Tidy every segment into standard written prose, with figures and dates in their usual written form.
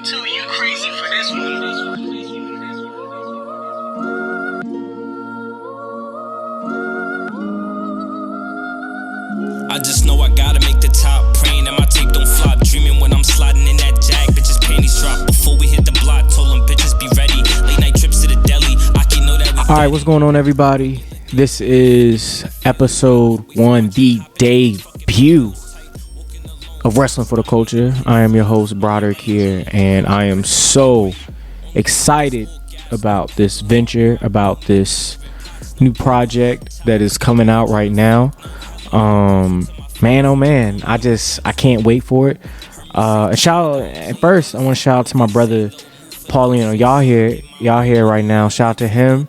too, you crazy for this one. I just know I gotta make the top, praying that my tape don't flop. Dreaming when I'm sliding in that jack, bitches panties drop. Before we hit the block, told them bitches be ready. Late night trips to the deli, I can know that we. Alright, what's going on, everybody? This is episode 1, the debut of Wrestling for the Culture. I am your host, Broderick here, and I am so excited about this venture, about this new project that is coming out right now. Man, oh man, I can't wait for it. At first, I want to shout out to my brother Paulino. Y'all here right now. Shout out to him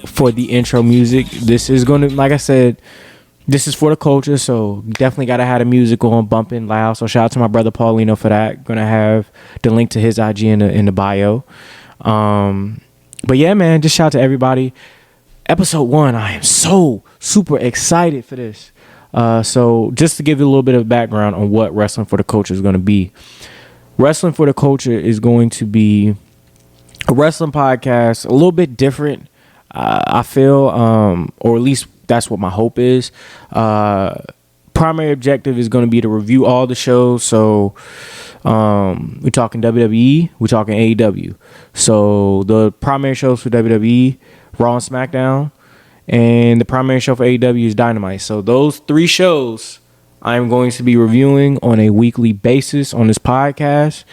for the intro music. This is gonna, like I said, this is for the culture, so definitely gotta have the music on bumping loud. So shout out to my brother Paulino for that. Gonna have the link to his IG in the bio. But yeah, man, just shout out to everybody. Episode 1, I am so super excited for this. So just to give you a little bit of background on what Wrestling for the Culture is going to be. Wrestling for the Culture is going to be a wrestling podcast, a little bit different, I feel, or at least that's what my hope is. Primary objective is going to be to review all the shows. So we're talking WWE, we're talking AEW. So the primary shows for WWE, Raw and Smackdown, and the primary show for AEW is Dynamite. So those 3 shows I'm going to be reviewing on a weekly basis on this podcast,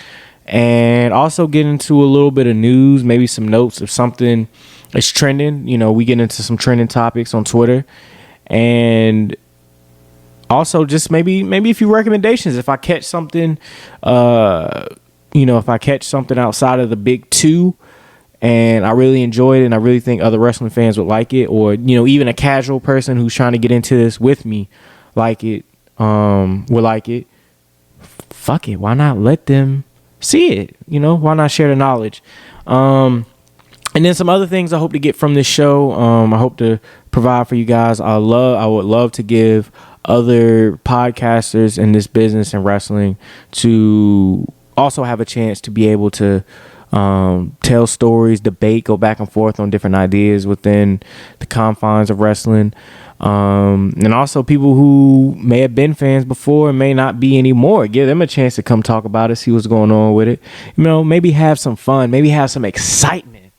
and also get into a little bit of news, maybe some notes if something is trending. You know, we get into some trending topics on Twitter, and also just maybe a few recommendations if I catch something, if I catch something outside of the big 2 and I really enjoy it and I really think other wrestling fans would like it, or even a casual person who's trying to get into this with me would like it, fuck it, why not let them see it? Why not share the knowledge? And then some other things I hope to get from this show. I hope to provide for you guys. I would love to give other podcasters in this business and wrestling to also have a chance to be able to tell stories, debate, go back and forth on different ideas within the confines of wrestling. And also people who may have been fans before and may not be anymore. Give them a chance to come talk about it, see what's going on with it. Maybe have some fun, maybe have some excitement,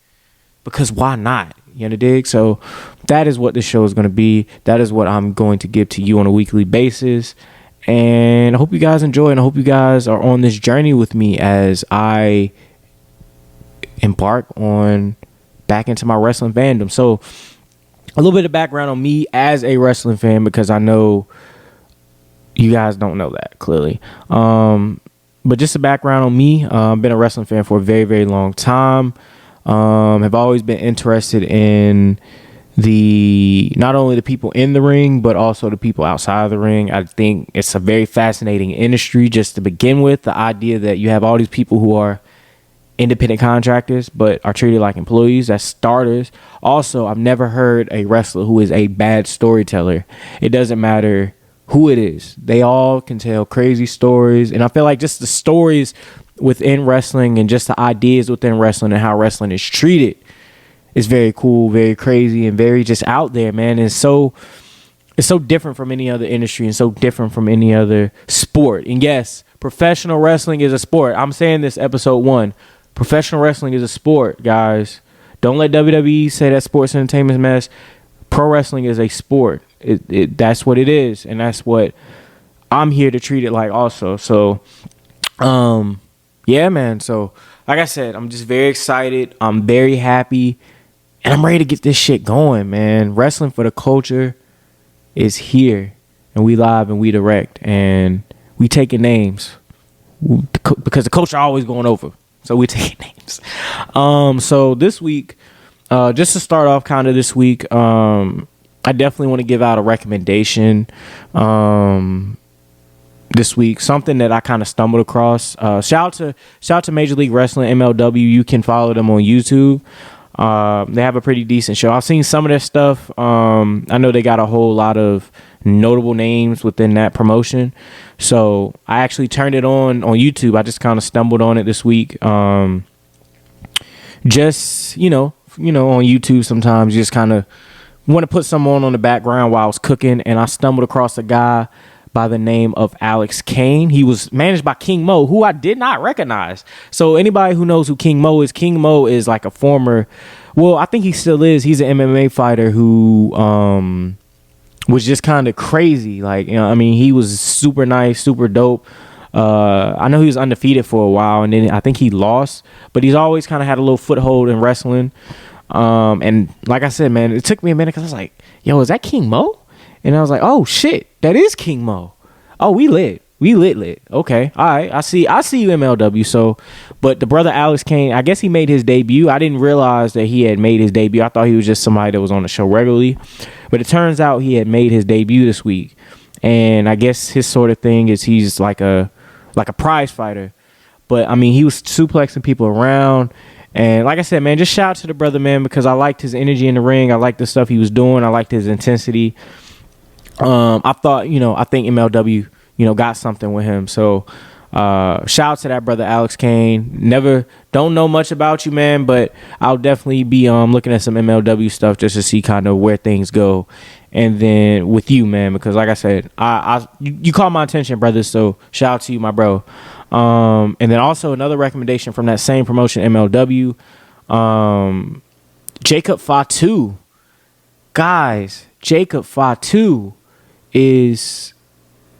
because why not? You know, dig? So that is what this show is going to be. That is what I'm going to give to you on a weekly basis. And I hope you guys enjoy, and I hope you guys are on this journey with me as I embark on back into my wrestling fandom. So a little bit of background on me as a wrestling fan, because I know you guys don't know that clearly. But just a background on me. I've been a wrestling fan for a very, very long time. Have always been interested in not only the people in the ring, but also the people outside of the ring. I think it's a very fascinating industry just to begin with. The idea that you have all these people who are independent contractors but are treated like employees as starters. Also, I've never heard a wrestler who is a bad storyteller. It doesn't matter who it is. They all can tell crazy stories. And I feel like just the stories within wrestling and just the ideas within wrestling and how wrestling is treated is very cool, very crazy, and very just out there, man. It's so different from any other industry and so different from any other sport. And yes, professional wrestling is a sport. I'm saying this episode 1. Professional wrestling is a sport, guys. Don't let WWE say that sports entertainment mess. Pro wrestling is a sport. That's what it is, and that's what I'm here to treat it like also. So, yeah, man. So, like I said, I'm just very excited. I'm very happy, and I'm ready to get this shit going, man. Wrestling for the Culture is here, and we live and we direct, and we taking names because the culture always going over. So we taking names. So this week, just to start off kind of this week, I definitely want to give out a recommendation this week. Something that I kind of stumbled across. Shout out to Major League Wrestling, MLW. You can follow them on YouTube. They have a pretty decent show. I've seen some of their stuff. I know they got a whole lot of notable names within that promotion. So I actually turned it on YouTube. I just kind of stumbled on it this week. Just, on YouTube sometimes you just kind of want to put someone on the background while I was cooking, and I stumbled across a guy by the name of Alex Kane. He was managed by King Mo, who I did not recognize. So anybody who knows who King Mo is like a former, well, I think he still is. He's an MMA fighter who was just kind of crazy. Like, he was super nice, super dope. I know he was undefeated for a while, and then I think he lost, but he's always kind of had a little foothold in wrestling. And like I said, man, it took me a minute because I was like, yo, is that King Mo? And I was like, oh shit, that is King Mo. Oh, we lit. Okay. All right. I see you, MLW. So, but the brother Alex Kane, I guess he made his debut. I didn't realize that he had made his debut. I thought he was just somebody that was on the show regularly, but it turns out he had made his debut this week. And I guess his sort of thing is he's like a prize fighter. But he was suplexing people around. And like I said, man, just shout out to the brother, man, because I liked his energy in the ring. I liked the stuff he was doing. I liked his intensity. I thought, I think MLW, got something with him. So shout out to that brother Alex Kane. Don't know much about you, man, but I'll definitely be looking at some MLW stuff just to see kind of where things go. And then with you, man, because like I said, you caught my attention, brother. So shout out to you, my bro. And then also another recommendation from that same promotion, MLW, Jacob Fatu. Guys, Jacob Fatu is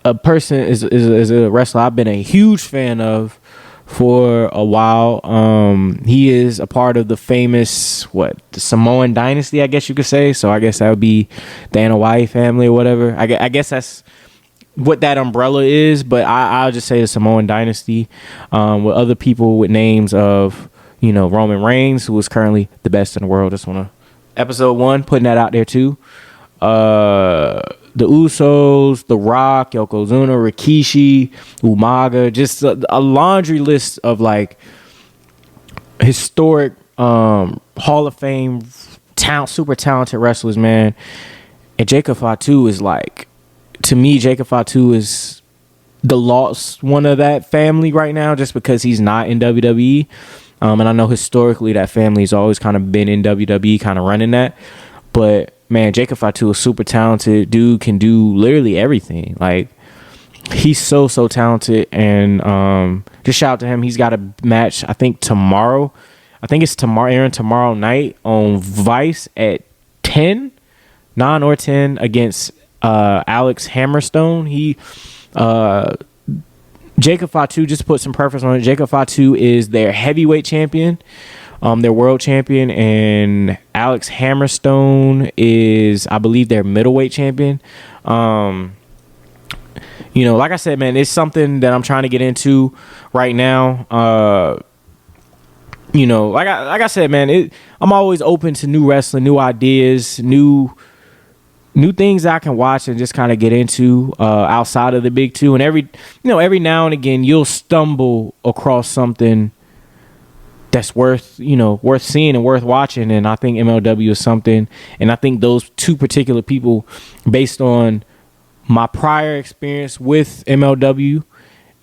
a wrestler I've been a huge fan of for a while. He is a part of the famous the Samoan dynasty, I guess you could say. So I guess that would be the Anoa'i family or whatever. I guess that's what that umbrella is, but I'll just say the Samoan dynasty, with other people with names of Roman Reigns, who is currently the best in the world. Just want to episode 1 putting that out there too. The Usos, The Rock, Yokozuna, Rikishi, Umaga, just a laundry list of like historic Hall of Fame super talented wrestlers, man. And Jacob Fatu is like, to me, Jacob Fatu is the lost one of that family right now, just because he's not in WWE. And I know historically that family's always kind of been in WWE, kind of running that. But man, Jacob Fatu is super talented. Dude can do literally everything. Like, he's so talented. And just shout out to him. He's got a match, I think tomorrow. I think it's airing tomorrow night on Vice at 9 or 10 against Alex Hammerstone. Jacob Fatu, just to put some preference on it, Jacob Fatu is their heavyweight champion, their world champion, and Alex Hammerstone is, I believe, their middleweight champion. Like I said, man, it's something that I'm trying to get into right now. Like I said, man, I'm always open to new wrestling, new ideas, new things I can watch and just kind of get into outside of the big two. And every now and again you'll stumble across something that's worth seeing and worth watching. And I think MLW is something. And I think those two particular people, based on my prior experience with MLW,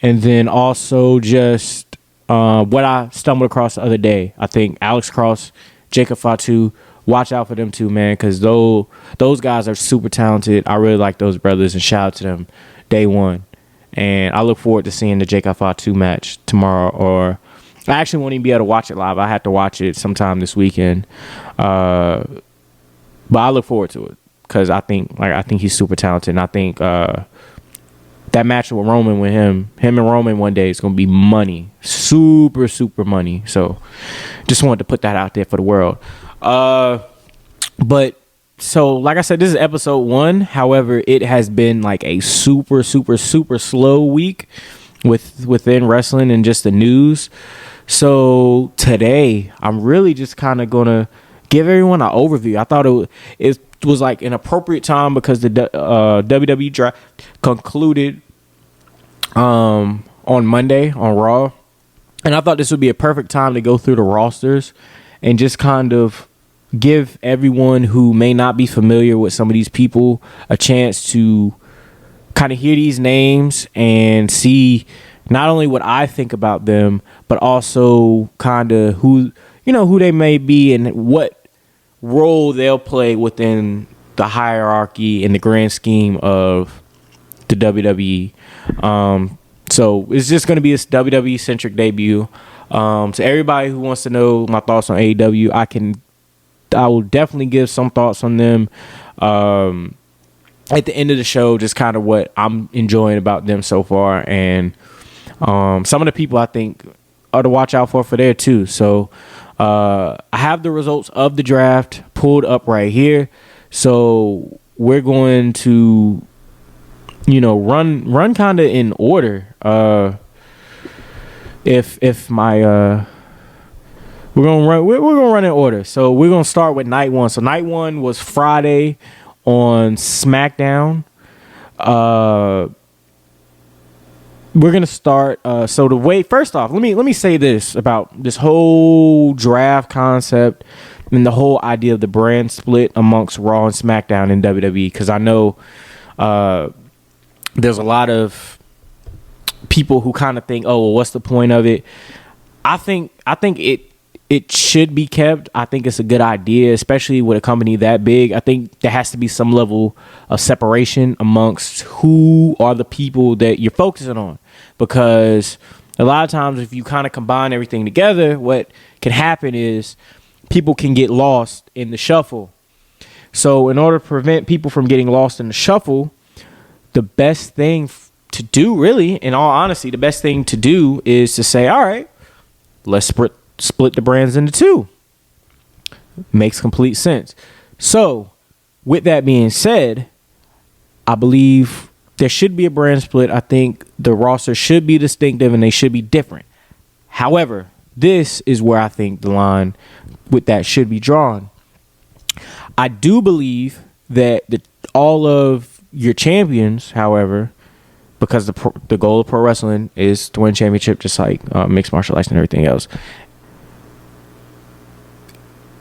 and then also just what I stumbled across the other day, I think Alex Cross, Jacob Fatu, watch out for them too, man, because those guys are super talented. I really like those brothers, and shout out to them day one. And I look forward to seeing the Jacob Fatu match tomorrow. Or I actually won't even be able to watch it live. I have to watch it sometime this weekend. But I look forward to it because I think he's super talented. And I think that match with Roman, with him and Roman one day, is going to be money. Super money. So just wanted to put that out there for the world. But so like I said, this is episode 1. However, it has been like a super slow week within wrestling and just the news. So today I'm really just kind of gonna give everyone an overview. I thought it was like an appropriate time because the WWE Draft concluded on Monday on Raw, and I thought this would be a perfect time to go through the rosters and just kind of give everyone who may not be familiar with some of these people a chance to kind of hear these names and see not only what I think about them, but also kind of who they may be and what role they'll play within the hierarchy in the grand scheme of the WWE. So it's just going to be a WWE centric debut. So everybody who wants to know my thoughts on AEW, I will definitely give some thoughts on them at the end of the show, just kind of what I'm enjoying about them so far, and some of the people I think are to watch out for there too. So I have the results of the draft pulled up right here. So we're going to, run kind of in order. If my we're gonna run in order. So we're gonna start with night one. So night one was Friday on SmackDown. We're gonna start. So the way, first off, let me say this about this whole draft concept and the whole idea of the brand split amongst Raw and SmackDown in WWE, because I know there's a lot of people who kind of think, oh, well, what's the point of it? I think it should be kept. I think it's a good idea, especially with a company that big. I think there has to be some level of separation amongst who are the people that you're focusing on, because a lot of times if you kind of combine everything together, what can happen is people can get lost in the shuffle. So in order to prevent people from getting lost in the shuffle, the best thing to do, really, in all honesty, the best thing to do is to say, all right, let's split the brands into two. Makes complete sense. So with that being said, I believe there should be a brand split. I think the roster should be distinctive and they should be different. However, this is where I think the line with that should be drawn. I do believe that all of your champions, however, because the goal of pro wrestling is to win championship, just like mixed martial arts and everything else.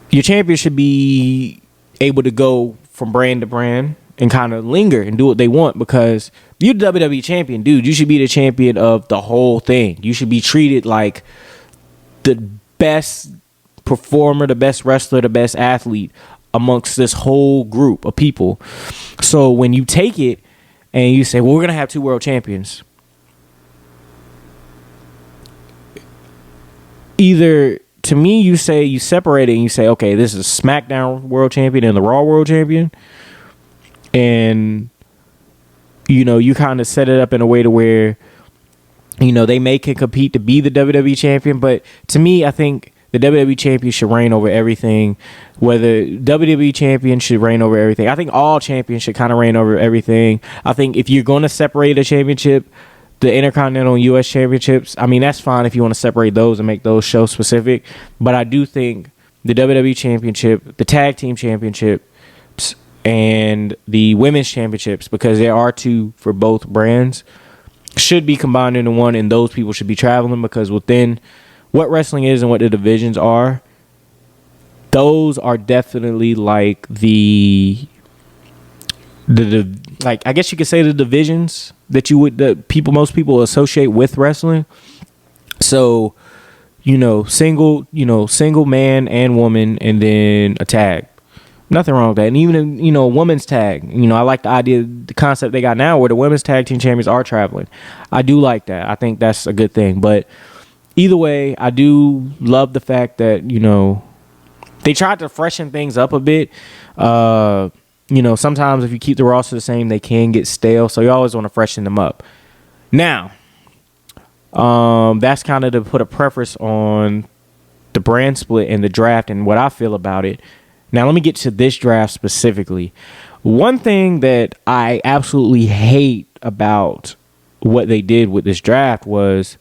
Your champion should be able to go from brand to brand and kind of linger and do what they want, because you're the WWE champion, dude. You should be the champion of the whole thing. You should be treated like the best performer, the best wrestler, the best athlete amongst this whole group of people. So when you take it and you say, well, we're going to have two world champions, either, to me, you separate it and you say, okay, this is SmackDown world champion and the Raw world champion. And, you kind of set it up in a way to where, they may can compete to be the WWE champion. But to me, I think the WWE champion should reign over everything. Whether WWE champion should reign over everything. I think all champions should kind of reign over everything. I think if you're going to separate a championship, the Intercontinental and U.S. championships, I mean, that's fine if you want to separate those and make those show specific. But I do think the WWE championship, the tag team championships, and the women's championships, because there are two for both brands, should be combined into one, and those people should be traveling, because within what wrestling is and what the divisions are, those are definitely like the like, I guess you could say the divisions that most people associate with wrestling. So, single man and woman, and then a tag. Nothing wrong with that. And even a women's tag. I like the concept they got now where the women's tag team champions are traveling. I do like that. I think that's a good thing. But either way, I do love the fact that, they tried to freshen things up a bit. Sometimes if you keep the roster the same, they can get stale. So you always want to freshen them up. Now, that's kind of to put a preference on the brand split and the draft and what I feel about it. Now, let me get to this draft specifically. One thing that I absolutely hate about what they did with this draft was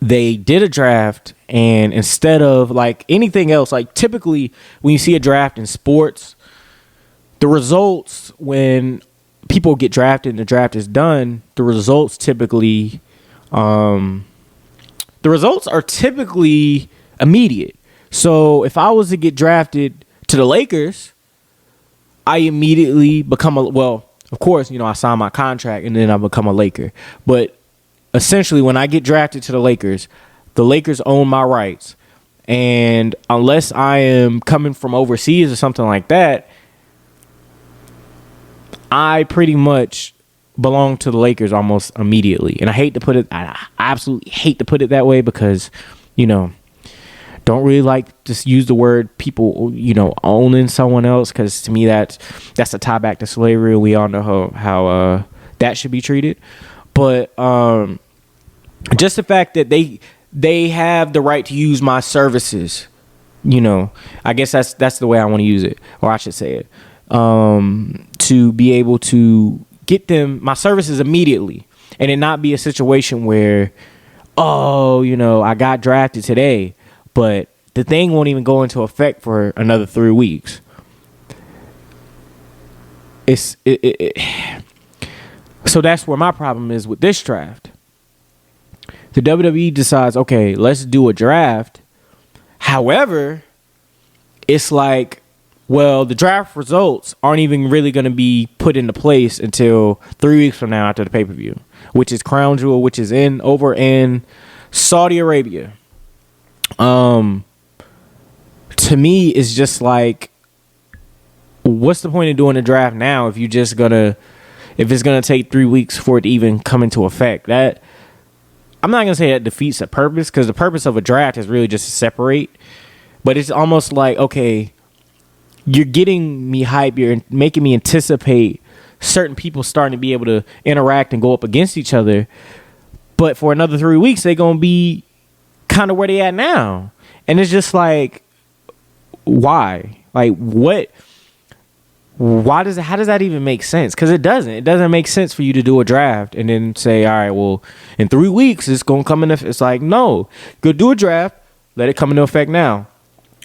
they did a draft, and instead of like anything else, like typically when you see a draft in sports, the results, when people get drafted and the draft is done, the results are typically immediate. So if I was to get drafted to the Lakers, I immediately become of course, I sign my contract and then I become a Laker. But essentially, when I get drafted to the Lakers own my rights. And unless I am coming from overseas or something like that, I pretty much belong to the Lakers almost immediately. And I absolutely hate to put it that way because, don't really like to use the word people, owning someone else, because to me that's a tie back to slavery, and we all know how that should be treated. But just the fact that they have the right to use my services, I guess that's the way I want to use it, or I should say it, to be able to get them my services immediately, and it not be a situation where, I got drafted today, but the thing won't even go into effect for another 3 weeks. So that's where my problem is with this draft. The WWE decides, okay, let's do a draft. However, it's like, well, the draft results aren't even really going to be put into place until 3 weeks from now after the pay-per-view, which is Crown Jewel, which is over in Saudi Arabia. To me, it's just like, what's the point of doing a draft now if it's gonna take 3 weeks for it to even come into effect? That, I'm not gonna say that defeats the purpose, because the purpose of a draft is really just to separate. But it's almost like, okay, you're getting me hype, you're making me anticipate certain people starting to be able to interact and go up against each other. But for another 3 weeks, they're gonna be kind of where they at now. And it's just like, why? Like, what? How does that even make sense? Because it doesn't make sense for you to do a draft and then say, all right, well, in 3 weeks it's gonna come into. It's like, no, go do a draft, let it come into effect now.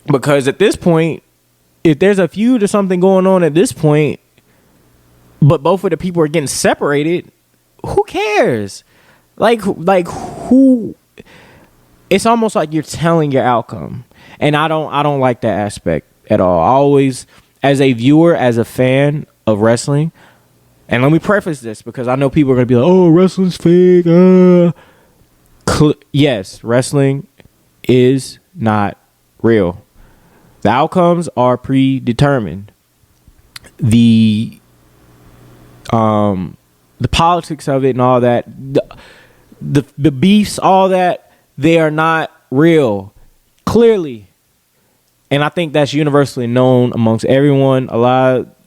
Because at this point, if there's a feud or something going on at this point, but both of the people are getting separated, who cares? Like who? It's almost like you're telling your outcome, and I don't like that aspect at all. I always, as a viewer, as a fan of wrestling, and let me preface this because I know people are gonna be like, "Oh, wrestling's fake." Yes, wrestling is not real. The outcomes are predetermined. The politics of it and all that, the beefs, all that, they are not real, clearly. And I think that's universally known amongst everyone.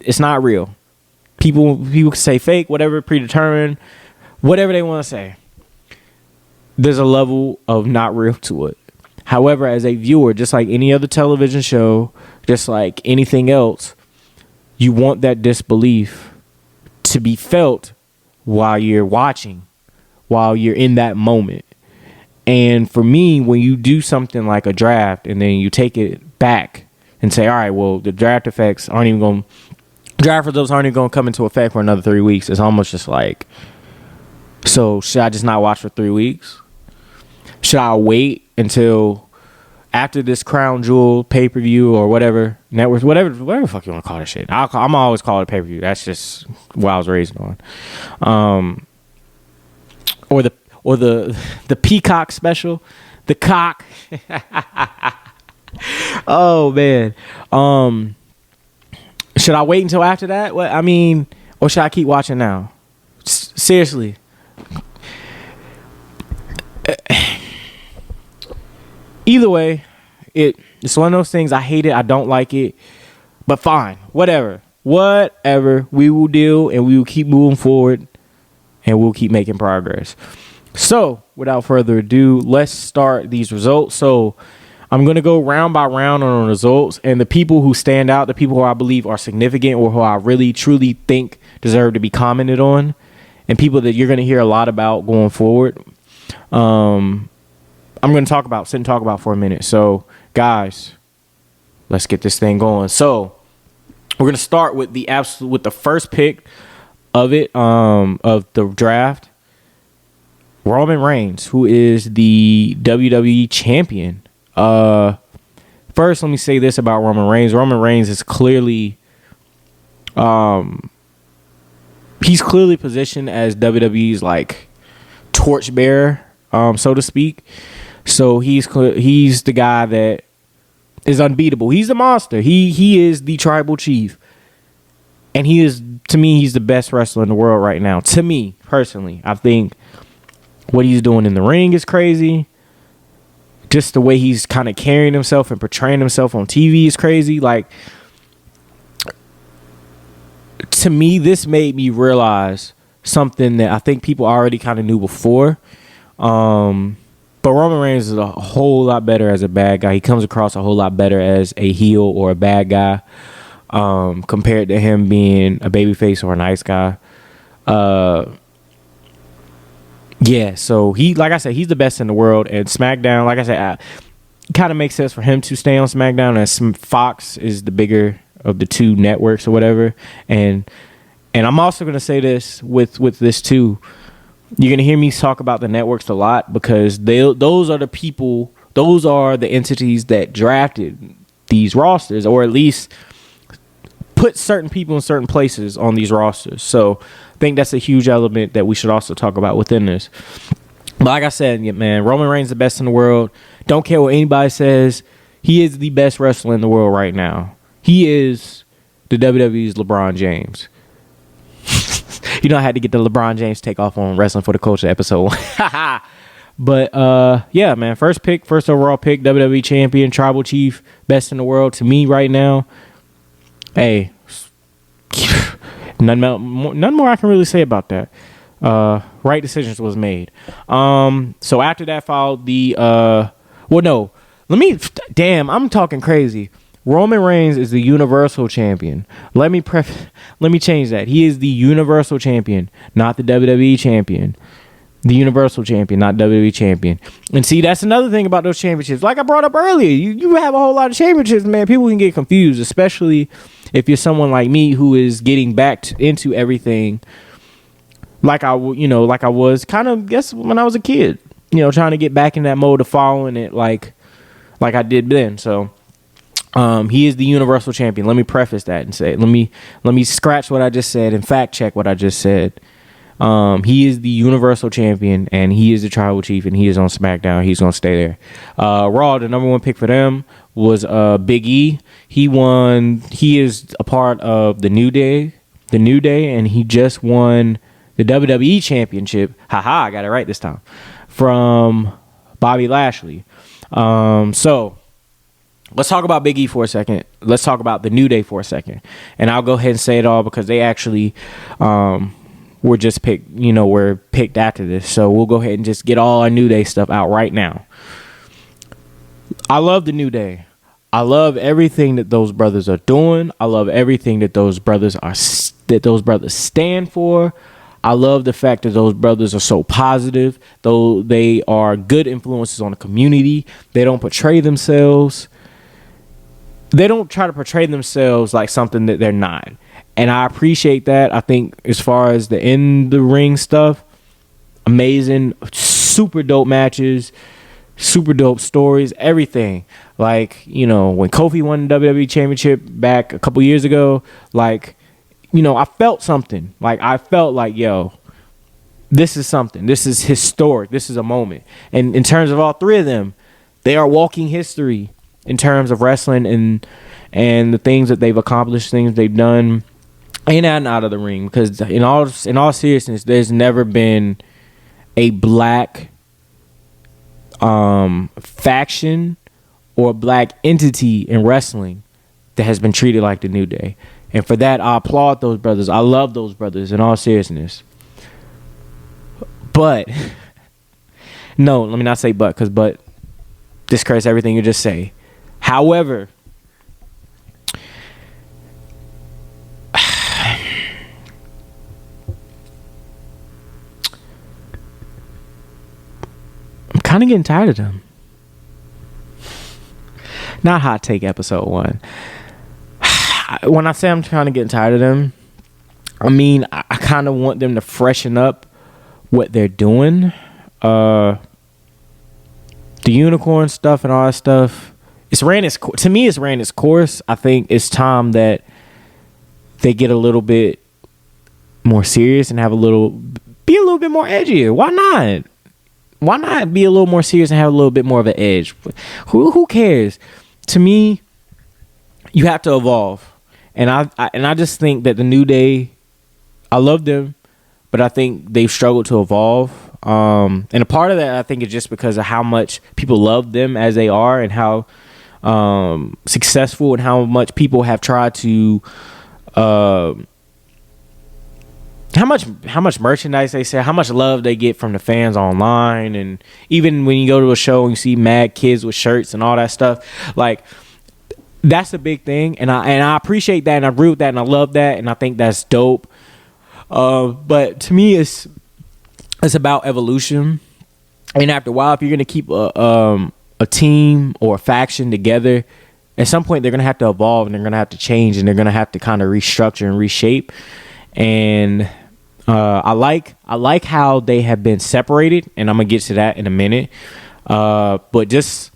It's not real. People can say fake, whatever, predetermined, whatever they want to say. There's a level of not real to it. However, as a viewer, just like any other television show, just like anything else, you want that disbelief to be felt while you're watching, while you're in that moment. And for me, when you do something like a draft and then you take it back and say, all right, well, the draft results aren't even going to come into effect for another 3 weeks, it's almost just like, so should I just not watch for 3 weeks? Should I wait until after this Crown Jewel pay-per-view or whatever, network, whatever the fuck you want to call this shit? I'm always call it pay-per-view. That's just what I was raised on. Or the Peacock special, the cock. Oh man. Should I wait until after that? Or should I keep watching now? Seriously. Either way, it's one of those things. I hate it. I don't like it. But fine, whatever. We will deal, and we will keep moving forward, and we'll keep making progress. So, without further ado, let's start these results. So, I'm going to go round by round on the results, and the people who stand out, the people who I believe are significant or who I really, truly think deserve to be commented on, and people that you're going to hear a lot about going forward. I'm going to sit and talk about for a minute. So, guys, let's get this thing going. So, we're going to start with the first pick of the draft. Roman Reigns, who is the WWE Champion. first, let me say this about Roman Reigns. Roman Reigns is clearly, he's clearly positioned as WWE's like torchbearer, so to speak. So he's the guy that is unbeatable. He's the monster. He is the tribal chief, and he is, to me, he's the best wrestler in the world right now. To me personally, I think what he's doing in the ring is crazy. Just the way he's kind of carrying himself and portraying himself on TV is crazy. Like, to me, this made me realize something that I think people already kind of knew before. But Roman Reigns is a whole lot better as a bad guy. He comes across a whole lot better as a heel or a bad guy, compared to him being a babyface or a nice guy. Yeah, so like I said, he's the best in the world. And SmackDown, like I said, it kind of makes sense for him to stay on SmackDown, as Fox is the bigger of the two networks or whatever. And I'm also going to say this with this too. You're going to hear me talk about the networks a lot, because those are the people, those are the entities that drafted these rosters, or at least put certain people in certain places on these rosters. So I think that's a huge element that we should also talk about within this. But like I said, man, Roman Reigns is the best in the world. Don't care what anybody says. He is the best wrestler in the world right now. He is the WWE's LeBron James. You know, I had to get the LeBron James takeoff on Wrestling for the Culture episode. But, yeah, man, first overall pick, WWE Champion, Tribal Chief, best in the world to me right now. Hey, none more I can really say about that. Right decisions was made. So after that followed the, I'm talking crazy. Roman Reigns is the Universal Champion. Let me change that. He is the Universal Champion, not the WWE Champion. The Universal Champion, not WWE Champion. And see, that's another thing about those championships. Like I brought up earlier, you have a whole lot of championships, man. People can get confused, especially if you're someone like me who is getting back into everything like I was kind of, guess, when I was a kid. Trying to get back in that mode of following it like I did then. So he is the Universal Champion. Let me preface that and say, let me scratch what I just said and fact check what I just said. He is the Universal Champion, and he is the Tribal Chief, and he is on SmackDown. He's gonna stay there. Raw, the number one pick for them was Big E. He won. He is a part of the New Day, and he just won the WWE Championship. Haha, I got it right this time, from Bobby Lashley. So let's talk about Big E for a second. Let's talk about the New Day for a second. And I'll go ahead and say it all, because they actually were just picked, were picked after this. So we'll go ahead and just get all our New Day stuff out right now. I love the New Day. I love everything that those brothers are doing. I love everything that those brothers stand for. I love the fact that those brothers are so positive, though they are good influences on the community. They don't portray themselves. They don't try to portray themselves like something that they're not. And I appreciate that. I think as far as the in-the-ring stuff, amazing, super dope matches, super dope stories, everything. Like, when Kofi won the WWE Championship back a couple years ago, like, I felt something. Like, I felt like, yo, this is something. This is historic. This is a moment. And in terms of all three of them, they are walking history in terms of wrestling and the things that they've accomplished, things they've done in and out of the ring. Because in all seriousness, there's never been a black faction or black entity in wrestling that has been treated like the New Day. And for that, I applaud those brothers. I love those brothers in all seriousness. But, no, let me not say but, because but discredits everything you just say. However, I'm kind of getting tired of them. Not hot take episode 1. When I say I'm kind of getting tired of them, I mean, I kind of want them to freshen up what they're doing. The unicorn stuff and all that stuff to me, it's ran its course. I think it's time that they get a little bit more serious and be a little bit more edgier. Why not? Why not be a little more serious and have a little bit more of an edge? Who cares? To me, you have to evolve. And I just think that the New Day, I love them, but I think they've struggled to evolve. And a part of that, I think, is just because of how much people love them as they are, and how successful and how much people have tried to how much merchandise they sell, how much love they get from the fans online, and even when you go to a show and you see mad kids with shirts and all that stuff, like, that's a big thing, and I appreciate that, and I agree with that, and I love that, and I think that's dope. But to me, it's about evolution, and after a while, if you're gonna keep a team or a faction together, at some point they're gonna have to evolve, and they're gonna have to change, and they're gonna have to kind of restructure and reshape. And I like how they have been separated, and I'm gonna get to that in a minute. But just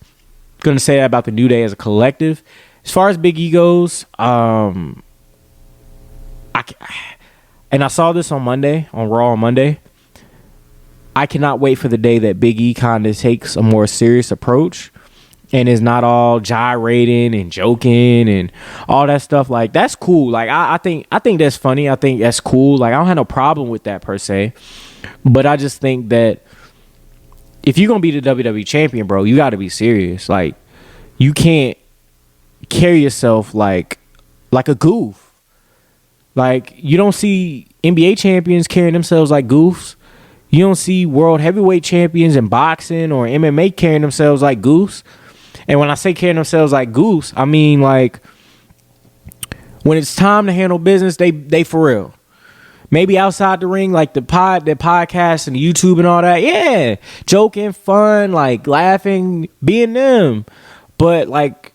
gonna say that about the New Day as a collective. As far as Big E goes, and I saw this on Raw on Monday. I cannot wait for the day that Big E kind of takes a more serious approach and is not all gyrating and joking and all that stuff. Like, that's cool. Like, I think that's funny. I think that's cool. Like, I don't have no problem with that per se. But I just think that if you're gonna be the WWE champion, bro, you got to be serious. Like, you can't carry yourself like a goof. Like, you don't see NBA champions carrying themselves like goofs. You don't see world heavyweight champions in boxing or MMA carrying themselves like goofs. And when I say carrying themselves like goofs, I mean, like, when it's time to handle business, they for real. Maybe outside the ring, like the podcast and the YouTube and all that, yeah, joking, fun, like laughing, being them. But like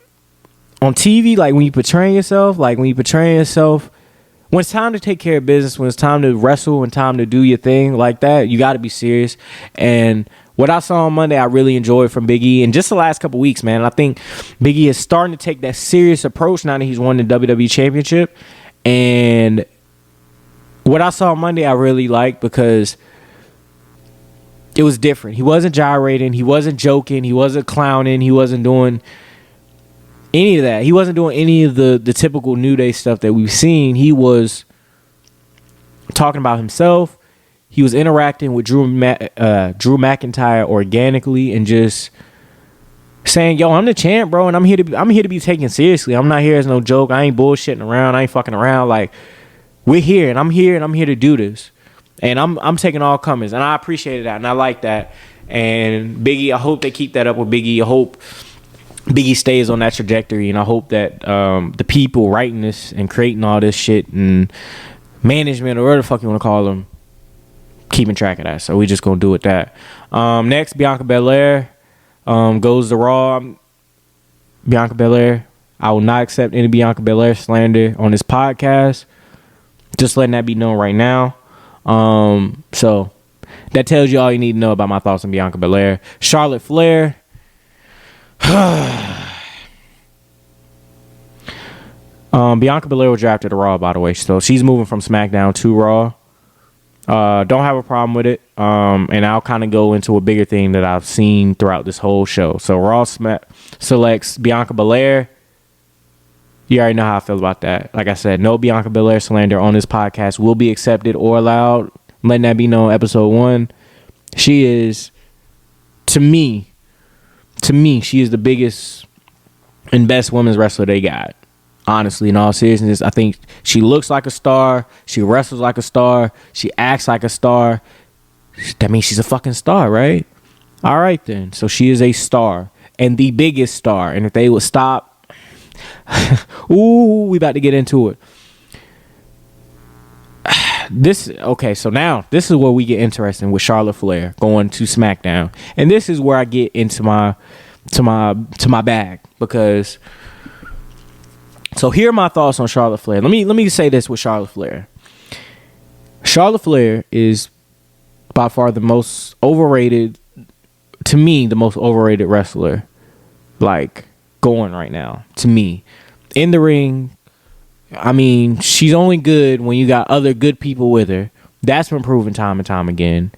on TV, like when you portraying yourself, when it's time to take care of business, when it's time to wrestle, when time to do your thing like that, you got to be serious. And what I saw on Monday, I really enjoyed from Big E. And just the last couple weeks, man, I think Big E is starting to take that serious approach now that he's won the WWE Championship. And what I saw on Monday, I really liked, because it was different. He wasn't gyrating. He wasn't joking. He wasn't clowning. He wasn't doing any of that. He wasn't doing any of the typical New Day stuff that we've seen. He was talking about himself. He was interacting with Drew McIntyre organically and just saying, "Yo, I'm the champ, bro, and I'm here to be taken seriously. I'm not here as no joke. I ain't bullshitting around. I ain't fucking around. Like, we're here, and I'm here to do this. And I'm taking all comers, and I appreciated that, and I like that. And Big E, I hope they keep that up with Big E. I hope Big E stays on that trajectory, and I hope that the people writing this and creating all this shit and management, or whatever the fuck you want to call them, keeping track of that. So we just gonna do it that. Next, Bianca Belair goes to Raw. Bianca Belair, I will not accept any Bianca Belair slander on this podcast. Just letting that be known right now. So that tells you all you need to know about my thoughts on Bianca Belair. Charlotte Flair. Bianca Belair was drafted to Raw, by the way. So she's moving from SmackDown to Raw. Don't have a problem with it. And I'll kind of go into a bigger thing that I've seen throughout this whole show. So Raw selects Bianca Belair. You already know how I feel about that. Like I said, no Bianca Belair slander on this podcast will be accepted or allowed. I'm letting that be known. Episode 1. She is, to me, she is the biggest and best women's wrestler they got. Honestly, in all seriousness, I think she looks like a star. She wrestles like a star. She acts like a star. That means she's a fucking star, right? All right, then. So she is a star, and the biggest star. And if they would stop, ooh, we about to get into it. So now this is where we get interesting with Charlotte Flair going to SmackDown, and this is where I get into my bag, because. So here are my thoughts on Charlotte Flair. Let me say this with Charlotte Flair. Charlotte Flair is by far the most overrated, to me, the most overrated wrestler, like, going right now, to me. In the ring, I mean, she's only good when you got other good people with her. That's been proven time and time again.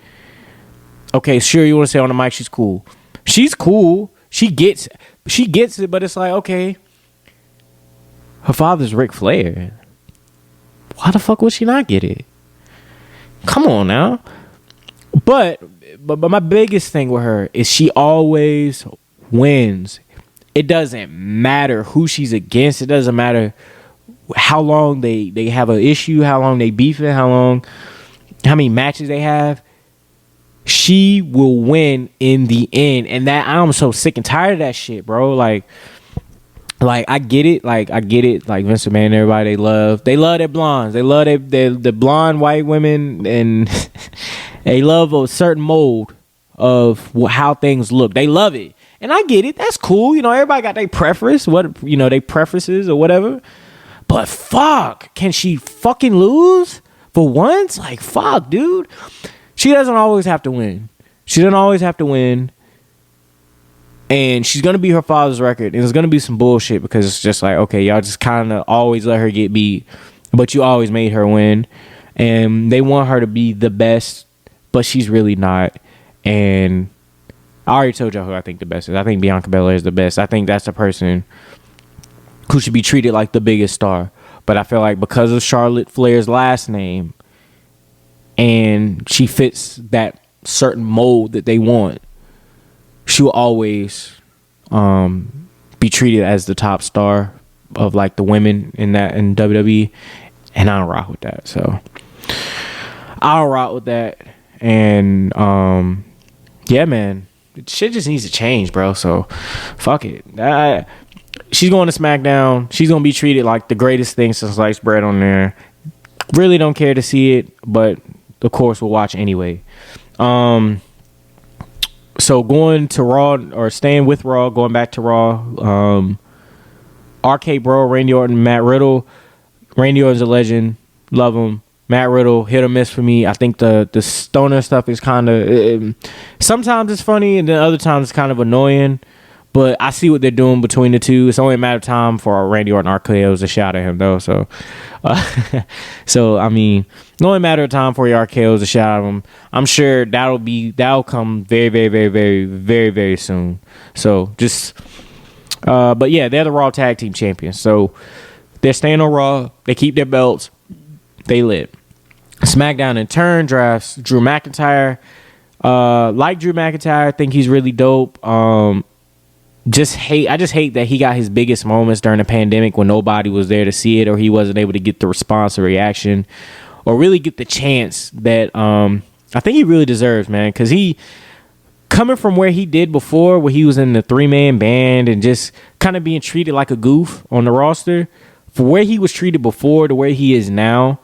Okay, sure, you want to say on the mic she's cool. She's cool. She gets it, but it's like, okay, her father's Ric Flair. Why the fuck would she not get it? Come on now. But my biggest thing with her is she always wins. It doesn't matter who she's against. It doesn't matter how long they have an issue, how long they beefing, how many matches they have. She will win in the end. And that, I'm so sick and tired of that shit, bro. Like I get it. Like Vince McMahon and everybody, they love their blondes. They love the blonde white women, and they love a certain mold of how things look. They love it. And I get it. That's cool. You know, everybody got their preference, they preferences or whatever. But fuck, can she fucking lose for once? Like, fuck, dude. She doesn't always have to win. And she's going to be her father's record. And it's going to be some bullshit because it's just like, okay, y'all just kind of always let her get beat, but you always made her win. And they want her to be the best, but she's really not. And I already told y'all who I think the best is. I think Bianca Belair is the best. I think that's the person who should be treated like the biggest star. But I feel like because of Charlotte Flair's last name, and she fits that certain mold that they want, she will always be treated as the top star of like the women in WWE, and I don't rock with that. So I don't rock with that, and yeah, man, shit just needs to change, bro. So fuck it. She's going to SmackDown. She's gonna be treated like the greatest thing since sliced bread on there. Really don't care to see it, but of course we'll watch anyway. So going to Raw, or staying with Raw, going back to Raw, RK Bro, Randy Orton, Matt Riddle. Randy Orton's a legend. Love him. Matt Riddle, hit or miss for me. I think the stoner stuff is kind of... sometimes it's funny, and then other times it's kind of annoying. But I see what they're doing between the two. It's only a matter of time for Randy Orton RKO's a shot at him, though. So, I mean, it's only a matter of time for your RKO's a shot at him. I'm sure that'll come very, very, very, very, very, very soon. So, just... but yeah, they're the Raw Tag Team Champions. So, they're staying on Raw. They keep their belts. They lit. SmackDown in turn drafts Drew McIntyre. Like Drew McIntyre, I think he's really dope. I just hate that he got his biggest moments during the pandemic when nobody was there to see it, or he wasn't able to get the response or reaction, or really get the chance that I think he really deserves, man. Because he, coming from where he did before, where he was in the 3-man band and just kind of being treated like a goof on the roster, for where he was treated before to where he is now,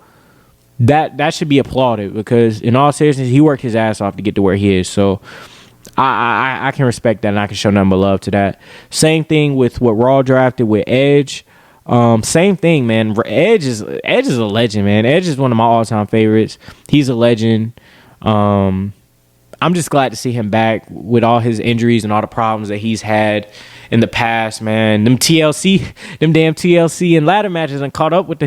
that should be applauded, because in all seriousness, he worked his ass off to get to where he is. So I can respect that, and I can show nothing but love to that. Same thing with what Raw drafted with Edge. Same thing, man. Edge is a legend, man. Edge is one of my all-time favorites. He's a legend. I'm just glad to see him back with all his injuries and all the problems that he's had in the past, man. Them damn TLC and ladder matches and caught up with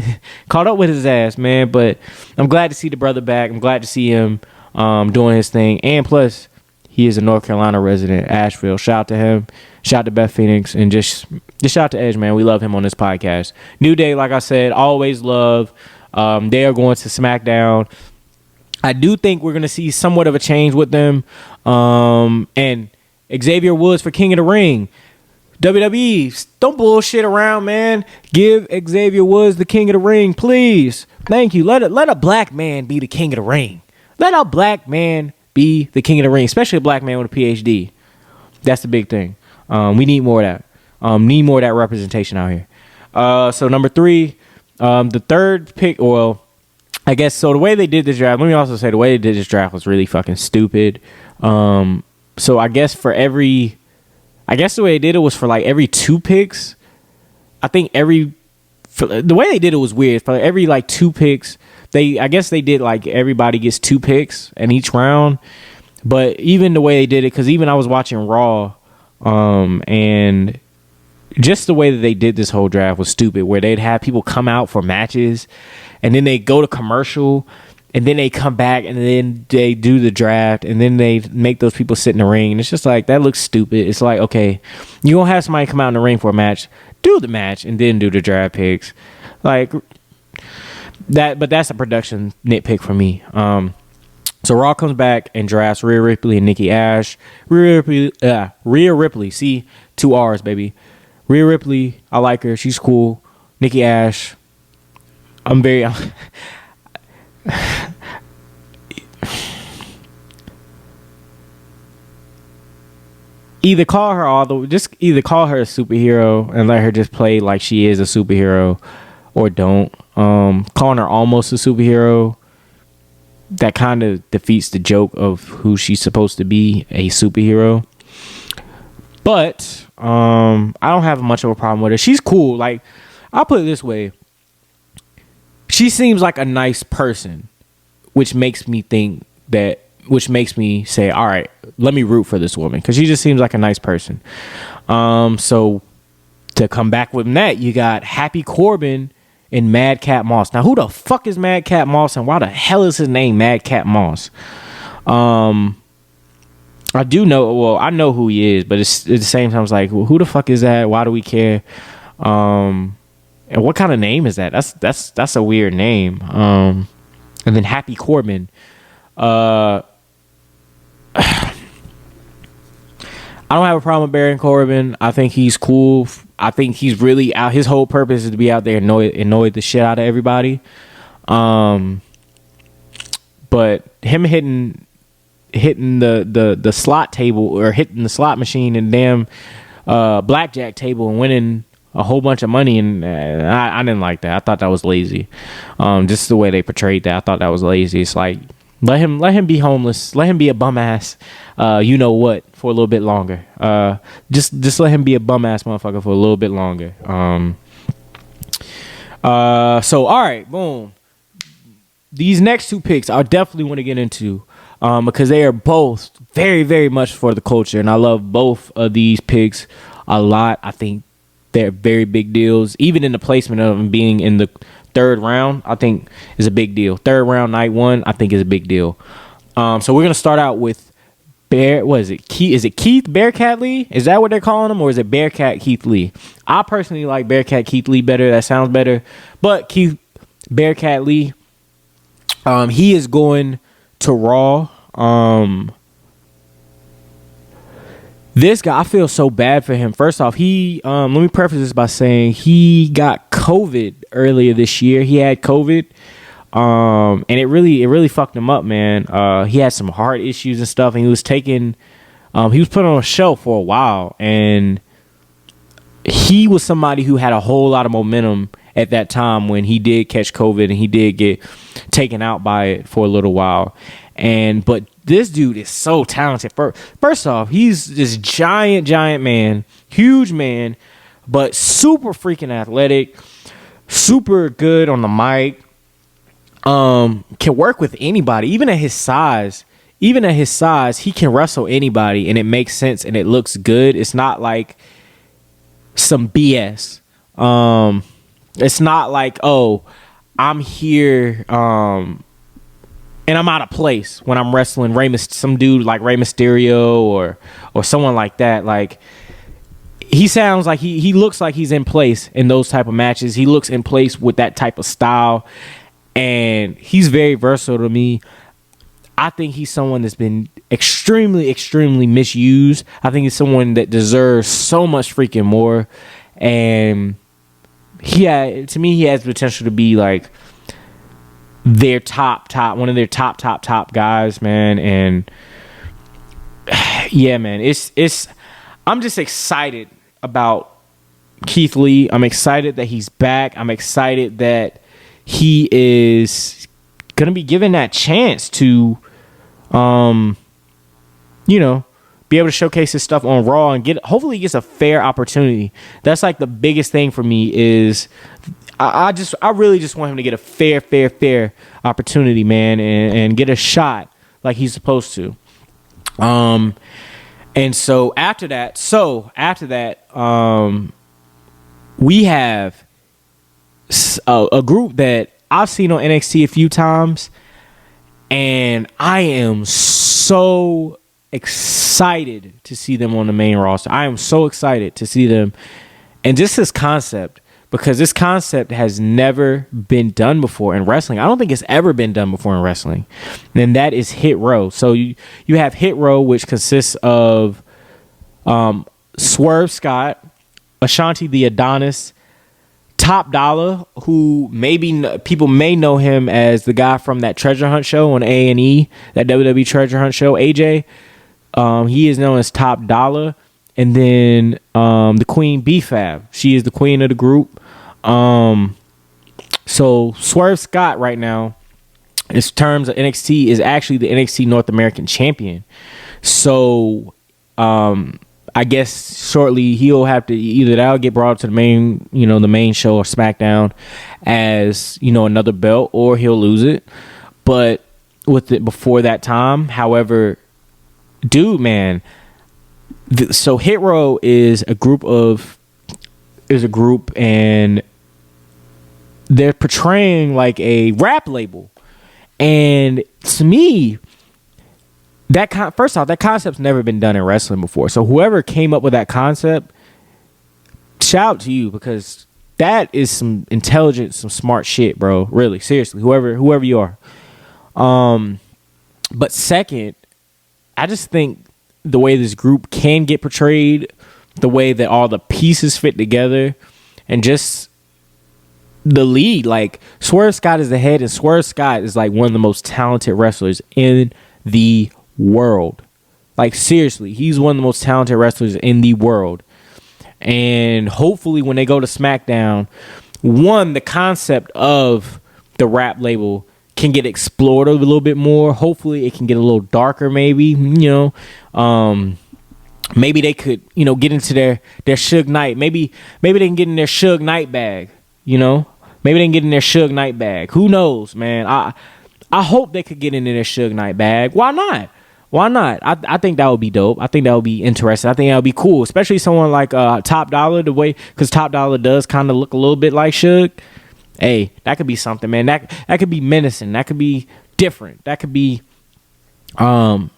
his ass, man. But I'm glad to see the brother back. I'm glad to see him doing his thing. And plus, he is a North Carolina resident, Asheville. Shout out to him. Shout out to Beth Phoenix. And just shout out to Edge, man. We love him on this podcast. New Day, like I said, always love. They are going to SmackDown. I do think we're going to see somewhat of a change with them. And Xavier Woods for King of the Ring. WWE, don't bullshit around, man. Give Xavier Woods the King of the Ring, please. Thank you. Let a black man be the King of the Ring. Let a black man be the King of the Ring, especially a black man with a PhD. That's the big thing. We need more of that. Need more of that representation out here. So number 3, the third pick, well, I guess, so the way they did this draft, let me also say the way they did this draft was really fucking stupid. So I guess the way they did it was for like every 2 picks. I think the way they did it was weird. For every like 2 picks, I guess they did like everybody gets 2 picks in each round. But even the way they did it, because even I was watching Raw, and just the way that they did this whole draft was stupid, where they'd have people come out for matches and then they go to commercial and then they come back and then they do the draft and then they make those people sit in the ring. And it's just like, that looks stupid. It's like, okay, you're going to have somebody come out in the ring for a match, do the match, and then do the draft picks. Like that, but that's a production nitpick for me. So Raw comes back and drafts Rhea Ripley and Nikki Ash. Rhea Ripley, see, 2 R's, baby. Rhea Ripley, I like her. She's cool. Nikki Ash, either call her either call her a superhero and let her just play like she is a superhero, or don't. Calling her almost a superhero, that kind of defeats the joke of who she's supposed to be, a superhero. But I don't have much of a problem with her. She's cool. Like, I'll put it this way. She seems like a nice person, which makes me say, all right, let me root for this woman, because she just seems like a nice person. So to come back with that, you got Happy Corbin and Madcap Moss. Now, who the fuck is Madcap Moss, and why the hell is his name Madcap Moss? I do know. Well, I know who he is, but it's at the same time, it's like, well, who the fuck is that? Why do we care? And what kind of name is that? That's a weird name. And then Happy Corbin. I don't have a problem with Baron Corbin. I think he's cool. I think he's really out. His whole purpose is to be out there and annoy the shit out of everybody. But him hitting the slot table, or hitting the slot machine and damn blackjack table and winning a whole bunch of money, and I didn't like that. I thought that was lazy. Just the way they portrayed that, I thought that was lazy. It's like, let him be homeless, let him be a bum ass, you know what, for a little bit longer. Just let him be a bum ass motherfucker for a little bit longer. So all right, boom. These next 2 picks I definitely want to get into, because they are both very, very much for the culture, and I love both of these picks a lot. I think they're very big deals. Even in the placement of them being in the 3rd round, I think is a big deal. 3rd round, night 1, I think is a big deal. So we're gonna start out with Keith Bearcat Lee? Is that what they're calling him, or is it Bearcat Keith Lee? I personally like Bearcat Keith Lee better. That sounds better. But Keith Bearcat Lee, he is going to Raw. This guy, I feel so bad for him. First off, let me preface this by saying he got COVID earlier this year. He had COVID, and it really fucked him up, man. He had some heart issues and stuff, and he was put on a shelf for a while, and he was somebody who had a whole lot of momentum at that time when he did catch COVID and he did get taken out by it for a little while. But this dude is so talented. First off, he's this giant man, huge man, but super freaking athletic, super good on the mic. Can work with anybody, even at his size. Even at his size, he can wrestle anybody, and it makes sense and it looks good. It's not like some BS. It's not like, oh, I'm here, and I'm out of place when I'm wrestling some dude like Rey Mysterio or someone like that. Like, he sounds like he looks like he's in place in those type of matches. He looks in place with that type of style, and he's very versatile to me. I think he's someone that's been extremely, extremely misused. I think he's someone that deserves so much freaking more, and to me, he has potential to be like their one of their top guys, man. And yeah, man, I'm just excited about Keith Lee. I'm excited that he's back. I'm excited that he is gonna be given that chance to, be able to showcase his stuff on Raw and hopefully he gets a fair opportunity. That's like the biggest thing for me is I really just want him to get a fair opportunity, man, and get a shot like he's supposed to. And so after that, we have a group that I've seen on NXT a few times, and I am so excited to see them on the main roster. I am so excited to see them, and just this concept, because this concept has never been done before in wrestling. I don't think it's ever been done before in wrestling, and that is Hit Row. So you have Hit Row, which consists of Swerve Scott, Ashanti the Adonis, Top Dollar, who maybe people may know him as the guy from that Treasure Hunt show on A&E, that WWE Treasure Hunt show, AJ. He is known as Top Dollar. And then the Queen B-Fab. She is the queen of the group. So Swerve Scott right now, in terms of NXT, is actually the NXT North American champion. So I guess shortly he'll have to either that'll get brought up to the main, the main show or SmackDown as, another belt, or he'll lose it. But with it before that time, however, dude, man. So Hit Row is a group, and they're portraying like a rap label. And to me, first off, that concept's never been done in wrestling before. So whoever came up with that concept, shout out to you, because that is some intelligent, some smart shit, bro. Really, seriously, whoever you are. But second, I just think the way this group can get portrayed, the way that all the pieces fit together, and just the lead. Like, Swerve Scott is the head, and Swerve Scott is like one of the most talented wrestlers in the world. Like, seriously, he's one of the most talented wrestlers in the world. And hopefully when they go to SmackDown, the concept of the rap label can get explored a little bit more. Hopefully it can get a little darker, maybe, maybe they could, get into their Suge Knight. Maybe they can get in their Suge Knight bag, maybe they can get in their Suge Knight bag. Who knows, man? I hope they could get into their Suge Knight bag. Why not? I think that would be dope. I think that would be interesting. I think that would be cool, especially someone like Top Dollar, because Top Dollar does kind of look a little bit like Suge. Hey, that could be something, man. That could be menacing. That could be different. That could be, like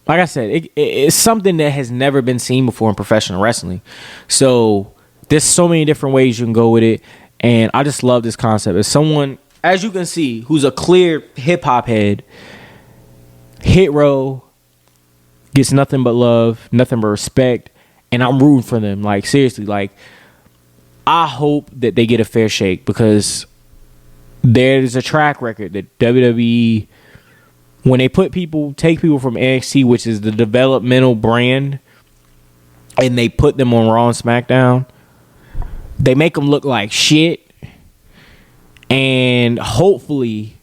I said, it's something that has never been seen before in professional wrestling. So there's so many different ways you can go with it, and I just love this concept. As someone, as you can see, who's a clear hip hop head, Hit Row gets nothing but love, nothing but respect, and I'm rooting for them. Like, seriously, like, I hope that they get a fair shake, because there's a track record that WWE, when they take people from NXT, which is the developmental brand, and they put them on Raw and SmackDown, they make them look like shit. And hopefully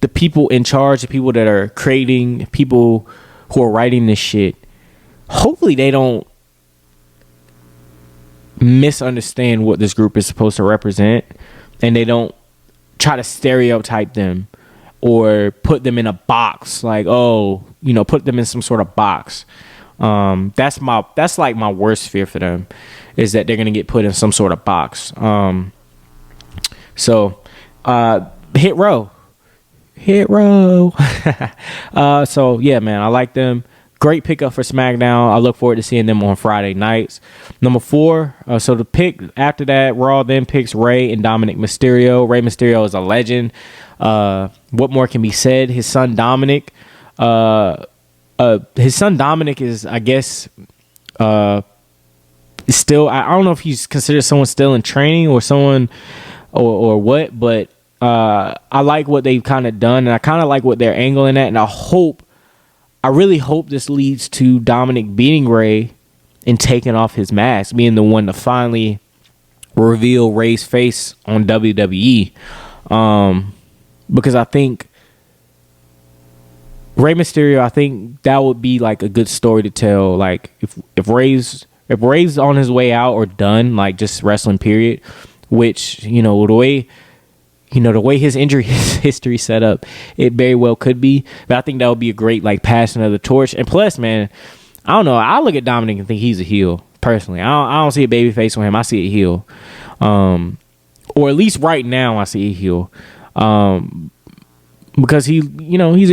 the people in charge, the people that are creating, people who are writing this shit, hopefully they don't misunderstand what this group is supposed to represent, and they don't try to stereotype them or put them in a box, like, put them in some sort of box. That's like my worst fear for them, is that they're gonna get put in some sort of box. So Hit Row. So yeah, man, I like them. Great pickup for SmackDown. I look forward to seeing them on Friday nights. Number 4, so the pick after that, Raw then picks Rey and Dominic Mysterio. Rey Mysterio is a legend. What more can be said? His son Dominic is, I guess, still, I don't know if he's considered someone still in training or someone or what, but I like what they've kind of done, and I kind of like what they're angling at, and I really hope this leads to Dominic beating Rey and taking off his mask, being the one to finally reveal Rey's face on WWE. Because I think Rey Mysterio, I think that would be like a good story to tell. Like, if Rey's on his way out or done, like, just wrestling period, which, the way his injury history set up, it very well could be. But I think that would be a great, like, passing of the torch. And plus, man, I don't know. I look at Dominic and think he's a heel, personally. I don't see a baby face on him. I see a heel. Or at least right now I see a heel. Because he's a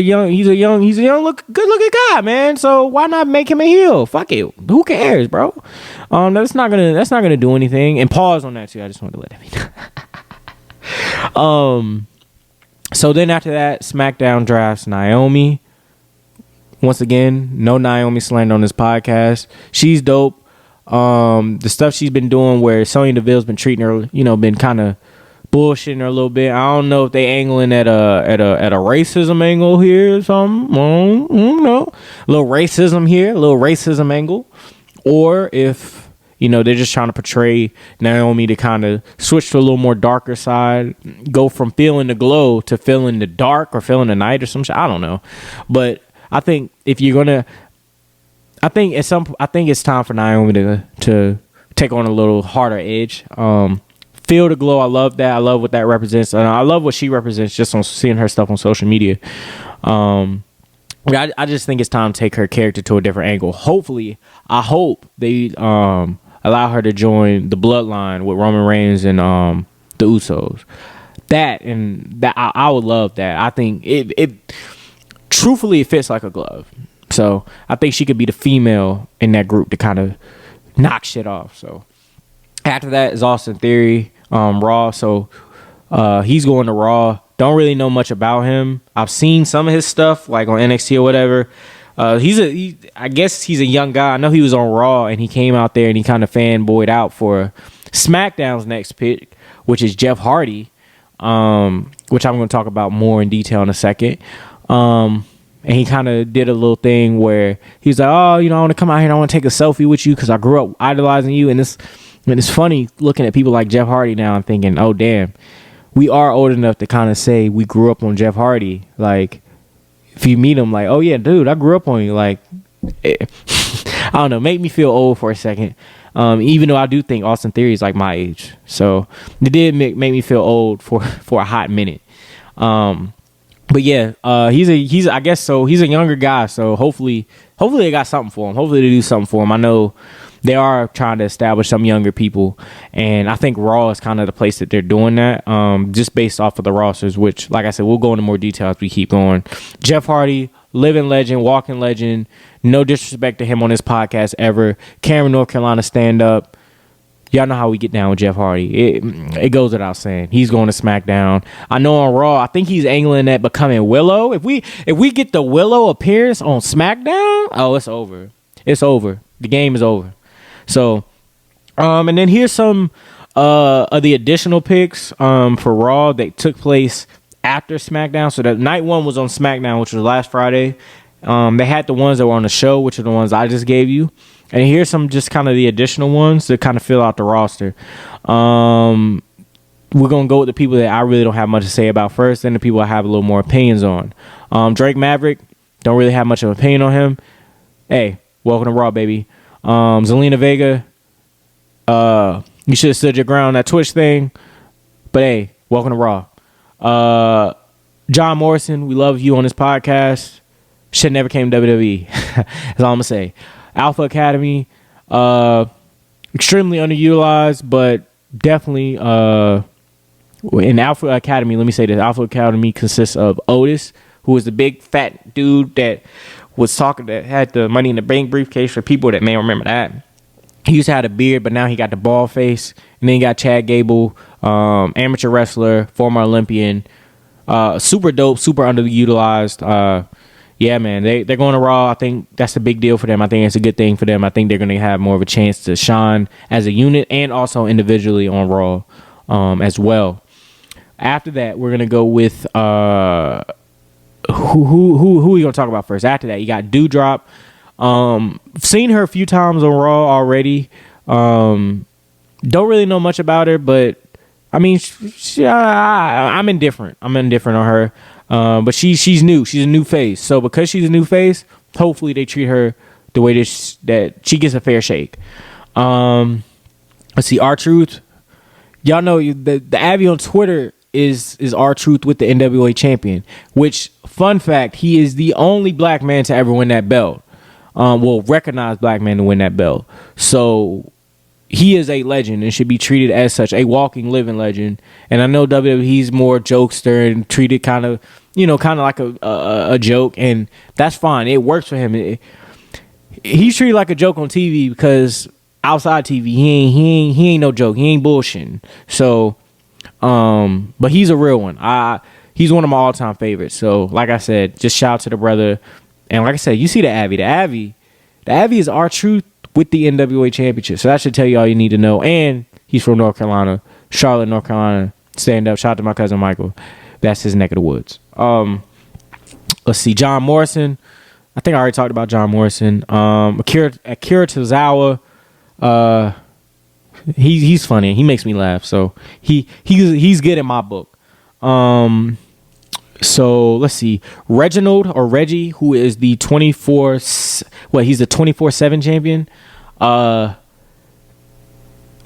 young good looking guy, man. So why not make him a heel? Fuck it. Who cares, bro? That's not gonna do anything. And pause on that too. I just wanted to let that be known. So then after that, SmackDown drafts Naomi. Once again, no Naomi slander on this podcast. She's dope. The stuff she's been doing where Sonya Deville's been treating her, been kind of bullshitting her a little bit. I don't know if they angling at a racism angle here or something. A little racism here, a little racism angle, or if they're just trying to portray Naomi to kind of switch to a little more darker side, go from feeling the glow to feeling the dark or feeling the night or some shit. I don't know, but I think if you're gonna, I think it's time for Naomi to take on a little harder edge. Feel the glow. I love that. I love what that represents. And I love what she represents just on seeing her stuff on social media. I just think it's time to take her character to a different angle. Hopefully, I hope they allow her to join the bloodline with Roman Reigns and the Usos. I would love that. I think it truthfully it fits like a glove. So I think she could be the female in that group to kind of knock shit off. So after that is Austin Theory, Raw. So he's going to Raw. Don't really know much about him. I've seen some of his stuff like on NXT or whatever. I guess he's a young guy. I know he was on Raw and he came out there and he kind of fanboyed out for SmackDown's next pick, which is Jeff Hardy, which I'm going to talk about more in detail in a second. And he kind of did a little thing where he's like, oh, I want to come out here and I want to take a selfie with you because I grew up idolizing you. And it's funny looking at people like Jeff Hardy now and thinking, oh, damn, we are old enough to kind of say we grew up on Jeff Hardy. Like, if you meet him, like, oh, yeah, dude, I grew up on you. Like, I don't know, make me feel old for a second. Even though I do think Austin Theory is like my age. So it did make me feel old for a hot minute. But yeah, he's a younger guy, so hopefully they got something for him. Hopefully they do something for him. I know they are trying to establish some younger people, and I think Raw is kind of the place that they're doing that, just based off of the rosters, which, like I said, we'll go into more detail as we keep going. Jeff Hardy, living legend, walking legend, no disrespect to him on this podcast ever. Cameron, North Carolina stand-up. Y'all know how we get down with Jeff Hardy. It goes without saying. He's going to SmackDown. I know on Raw, I think he's angling at becoming Willow. If we get the Willow appearance on SmackDown, oh, it's over. It's over. The game is over. So, and then here's some of the additional picks for Raw that took place after SmackDown. So that night one was on SmackDown, which was last Friday. They had the ones that were on the show, which are the ones I just gave you. And here's some just kind of the additional ones to kind of fill out the roster. We're going to go with the people that I really don't have much to say about first, then the people I have a little more opinions on. Drake Maverick, don't really have much of an opinion on him. Hey, welcome to Raw, baby. Zelina Vega, you should have stood your ground on that Twitch thing. But hey, welcome to Raw. John Morrison, we love you on this podcast. Should never came to WWE. That's all I'm going to say. Alpha Academy, extremely underutilized, but definitely in Alpha Academy, let me say this. Alpha Academy consists of Otis, who was the big fat dude that was talking, that had the Money in the Bank briefcase for people that may remember that. He used to have a beard, but now he got the bald face. And then you got Chad Gable, amateur wrestler, former Olympian, super dope, super underutilized. Yeah, man, they're going to Raw. I think that's a big deal for them. I think it's a good thing for them. I think they're going to have more of a chance to shine as a unit and also individually on Raw as well. After that, we're going to go with who are we going to talk about first? After that, you got Doudrop. Seen her a few times on Raw already. Don't really know much about her, but I mean, I'm indifferent. I'm indifferent on her. But she's new. She's a new face. So because she's a new face, hopefully they treat her the way that she gets a fair shake. Let's see, R-Truth. Y'all know the Abby on Twitter is R-Truth with the NWA champion. Which, fun fact, he is the only black man to ever win that belt. Recognized black man to win that belt. So he is a legend and should be treated as such, a walking, living legend. And I know WWE's more jokester and treated kind of like a joke, and that's fine. It works for him. He's treated like a joke on TV because outside TV, he ain't no joke. He ain't bullshitting. So, but he's a real one. He's one of my all-time favorites. So, like I said, just shout out to the brother. And like I said, you see the Abby. The Abby is R-Truth with the NWA Championship. So that should tell you all you need to know. And he's from North Carolina, Charlotte, North Carolina. Stand up. Shout out to my cousin Michael. That's his neck of the woods. Let's see. John Morrison. I think I already talked about John Morrison. Akira Tozawa. He's funny. He makes me laugh. So he's good in my book. So let's see. Reginald or Reggie, who is the 24/7 champion.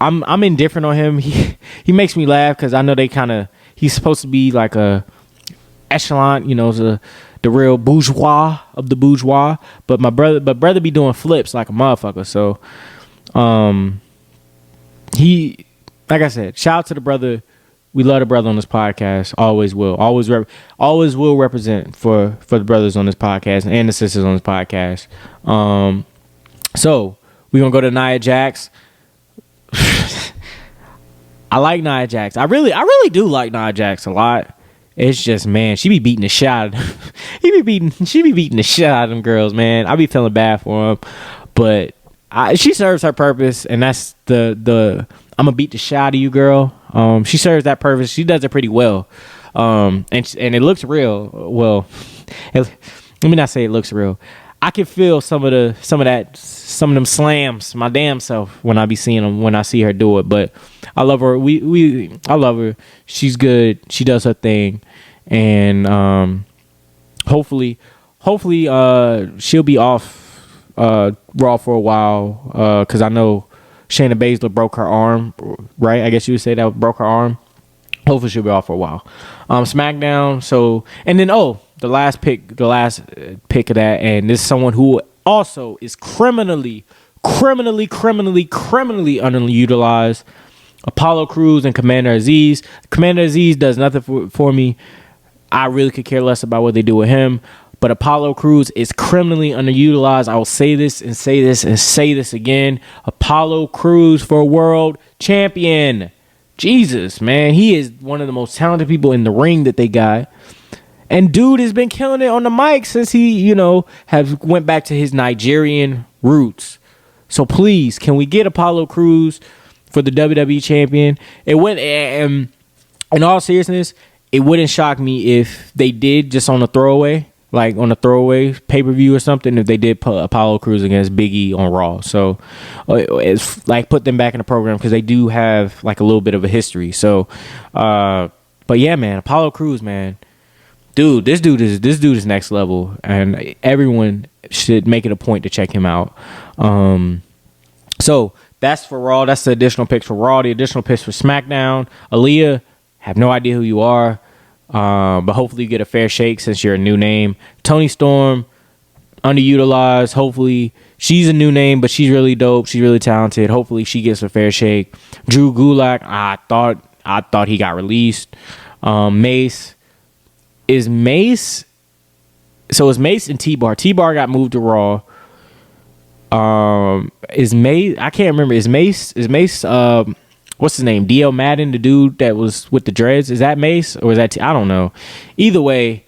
I'm indifferent on him. He makes me laugh because I know he's supposed to be like a echelon, the real bourgeois of the bourgeois. But brother be doing flips like a motherfucker. So he, like I said, shout out to the brother. We love the brother on this podcast. Always will. Always will represent for the brothers on this podcast and the sisters on this podcast. So we're gonna go to Nia Jax. I like Nia Jax. I really do like Nia Jax a lot. It's just, man, she be beating the shit. She be beating the shit out of them girls, man. I be feeling bad for them, but she serves her purpose, and that's the I'm gonna beat the shit out of you, girl. She serves that purpose. She does it pretty well, and it looks real. Well, let me not say it looks real. I can feel some of them slams my damn self when I be seeing them, when I see her do it. But I love her. I love her. She's good. She does her thing, and hopefully she'll be off Raw for a while, because I know Shayna Baszler broke her arm, right? I guess you would say that broke her arm. Hopefully she'll be off for a while. SmackDown. So, and then the last pick of that, and this is someone who also is criminally underutilized. Apollo Crews and Commander Aziz. Commander Aziz does nothing for me. I really could care less about what they do with him. But Apollo Crews is criminally underutilized. I will say this and say this and say this again. Apollo Crews for world champion. Jesus, man. He is one of the most talented people in the ring that they got. And dude has been killing it on the mic since he, has went back to his Nigerian roots. So please, can we get Apollo Crews for the WWE champion? It went, in all seriousness, it wouldn't shock me if they did just on a throwaway. Like on a throwaway pay-per-view or something, if they did put Apollo Crews against Big E on Raw. So it's like put them back in the program because they do have like a little bit of a history. So, but yeah, man, Apollo Crews, man, dude, this dude is next level, and everyone should make it a point to check him out. So that's for Raw. That's the additional picks for Raw. The additional picks for SmackDown. Aaliyah, have no idea who you are. But hopefully you get a fair shake since you're a new name. Toni Storm, underutilized. Hopefully she's a new name, but she's really dope. She's really talented. Hopefully she gets a fair shake. Drew Gulak, I thought he got released. Mace. Is Mace and T-Bar. T-Bar got moved to Raw. Is Mace, I can't remember. Is Mace what's his name? DL Madden, the dude that was with the dreads. Is that Mace or is that I don't know. Either way,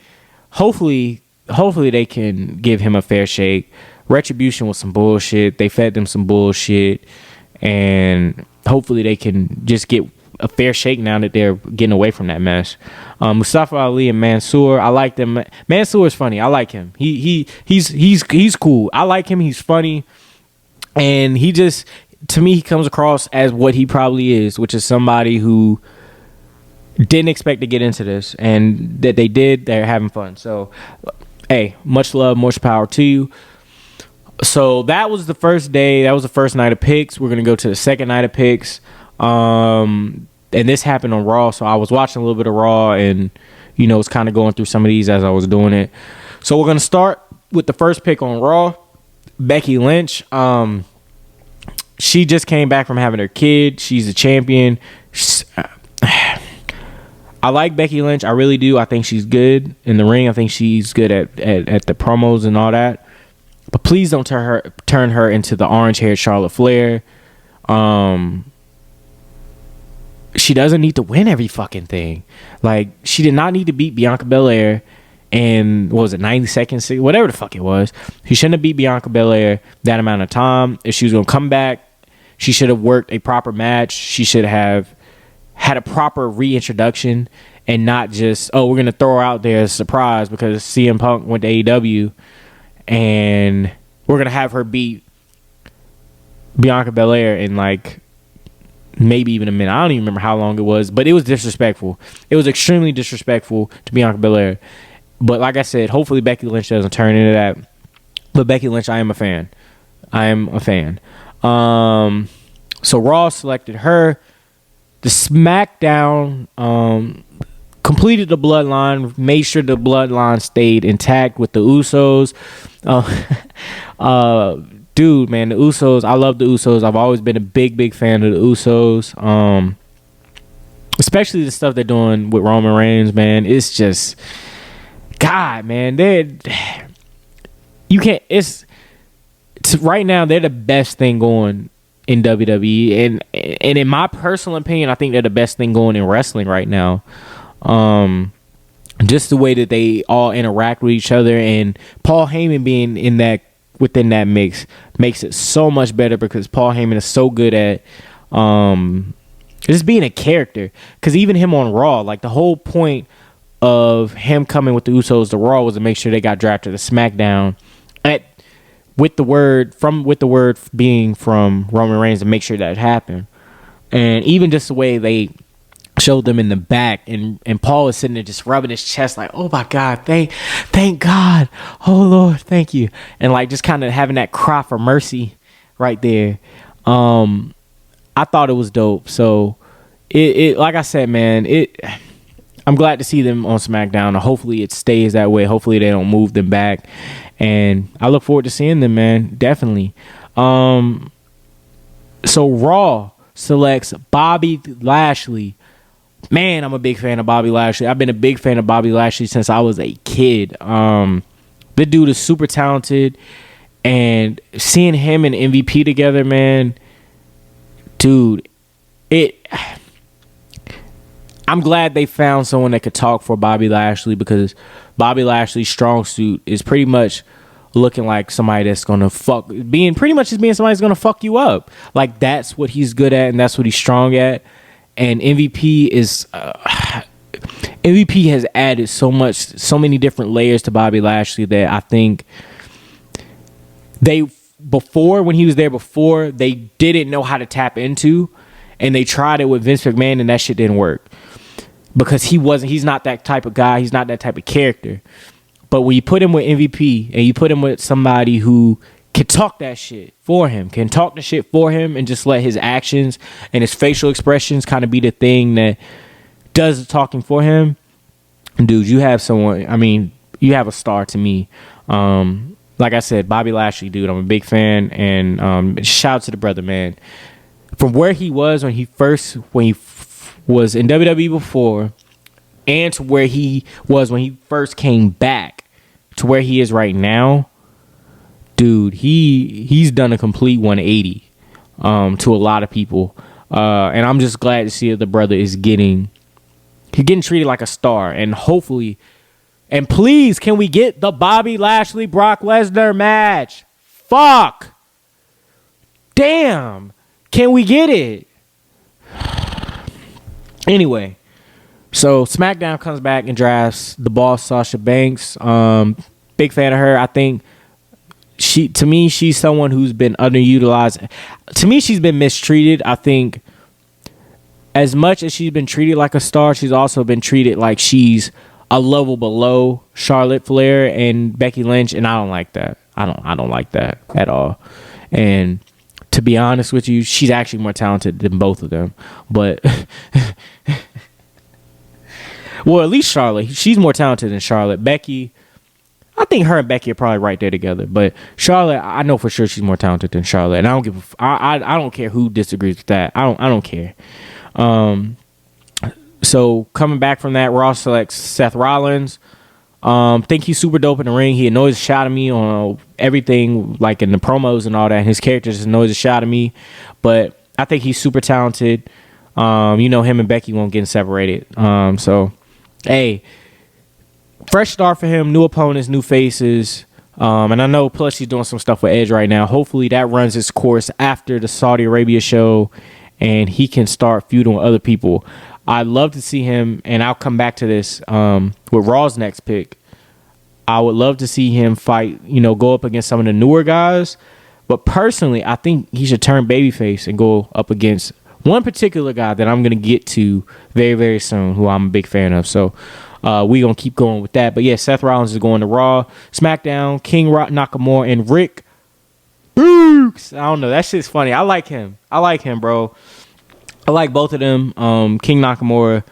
hopefully they can give him a fair shake. Retribution was some bullshit. They fed them some bullshit, and hopefully they can just get a fair shake now that they're getting away from that mess. Mustafa Ali and Mansoor, I like them. Mansoor is funny. I like him. He's cool. I like him. He's funny, and to me, he comes across as what he probably is, which is somebody who didn't expect to get into this, and that they did. They're having fun. So, hey, much love, much power to you. So that was the first day. That was the first night of picks. We're gonna go to the second night of picks. And this happened on Raw, so I was watching a little bit of Raw, and was kind of going through some of these as I was doing it. So we're gonna start with the first pick on Raw, Becky Lynch. she just came back from having her kid. She's a champion. I like Becky Lynch. I really do. I think she's good in the ring. I think she's good at the promos and all that. But please don't turn her into the orange-haired Charlotte Flair. She doesn't need to win every fucking thing. Like, she did not need to beat Bianca Belair in, what was it, 90 seconds? Whatever the fuck it was. She shouldn't have beat Bianca Belair that amount of time. If she was going to come back, she should have worked a proper match. She should have had a proper reintroduction and not just, oh, we're going to throw her out there as a surprise because CM Punk went to AEW and we're going to have her beat Bianca Belair in like maybe even a minute. I don't even remember how long it was, but it was disrespectful. It was extremely disrespectful to Bianca Belair. But like I said, hopefully Becky Lynch doesn't turn into that. But Becky Lynch, I am a fan. So Raw selected her. The SmackDown completed the bloodline, made sure the bloodline stayed intact with the Usos. Dude, man, the Usos, I love the Usos. I've always been a big fan of the Usos. Especially the stuff they're doing with Roman Reigns, man. It's just, God, man, right now, they're the best thing going in WWE, and in my personal opinion, I think they're the best thing going in wrestling right now. Just the way that they all interact with each other, and Paul Heyman being within that mix makes it so much better because Paul Heyman is so good at just being a character. Because even him on Raw, like the whole point of him coming with the Usos to Raw was to make sure they got drafted to SmackDown with the word being from Roman Reigns to make sure that happened. And even just the way they showed them in the back, and Paul is sitting there just rubbing his chest like, oh my God, thank God, oh Lord, thank you, and like just kind of having that cry for mercy right there. I thought it was dope. So it like I said, man, I'm glad to see them on SmackDown. Hopefully it stays that way. Hopefully they don't move them back. And I look forward to seeing them, man. Definitely. So Raw selects Bobby Lashley. Man, I'm a big fan of Bobby Lashley. I've been a big fan of Bobby Lashley since I was a kid. The dude is super talented. And seeing him and MVP together, man, dude, I'm glad they found someone that could talk for Bobby Lashley, because Bobby Lashley's strong suit is pretty much looking like somebody that's gonna being somebody that's gonna fuck you up. Like, that's what he's good at and that's what he's strong at. And MVP has added so many different layers to Bobby Lashley that I think when he was there before, they didn't know how to tap into, and they tried it with Vince McMahon and that shit didn't work. Because he's not that type of guy. He's not that type of character. But when you put him with MVP and you put him with somebody who can talk that shit for him, and just let his actions and his facial expressions kind of be the thing that does the talking for him, dude, you have someone, I mean, you have a star to me. Like I said, Bobby Lashley, dude, I'm a big fan. And shout out to the brother, man. From where he was when he was in WWE before, and to where he was when he first came back to where he is right now, dude, he's done a complete 180 to a lot of people, and I'm just glad to see that the brother is getting treated like a star. And hopefully, and please, can we get the Bobby Lashley Brock Lesnar match? Fuck, damn, can we get it? Anyway, so SmackDown comes back and drafts the boss, Sasha Banks. Big fan of her. I think she's someone who's been underutilized. To me, she's been mistreated. I think as much as she's been treated like a star, she's also been treated like she's a level below Charlotte Flair and Becky Lynch, and I don't like that. I don't like that at all. And to be honest with you, she's actually more talented than both of them. But, well, at least Charlotte. She's more talented than Charlotte. Becky, I think her and Becky are probably right there together. But Charlotte, I know for sure she's more talented than Charlotte, and I don't give. I don't care who disagrees with that. I don't care. So coming back from that, Raw selects Seth Rollins. Think he's super dope in the ring. He annoys the shot of me on everything, like in the promos and all that. His character just annoys the shot of me, but I think he's super talented. Him and Becky won't get separated. So, hey, fresh start for him. New opponents, new faces. And I know plus he's doing some stuff with Edge right now. Hopefully that runs its course after the Saudi Arabia show and he can start feuding with other people. I'd love to see him, and I'll come back to this with Raw's next pick. I would love to see him fight, go up against some of the newer guys. But personally, I think he should turn babyface and go up against one particular guy that I'm going to get to very, very soon, who I'm a big fan of. So we're going to keep going with that. But yeah, Seth Rollins is going to Raw. SmackDown, King Nakamura and Rick Books. I don't know. That shit's funny. I like him, bro. I like both of them. King Nakamura,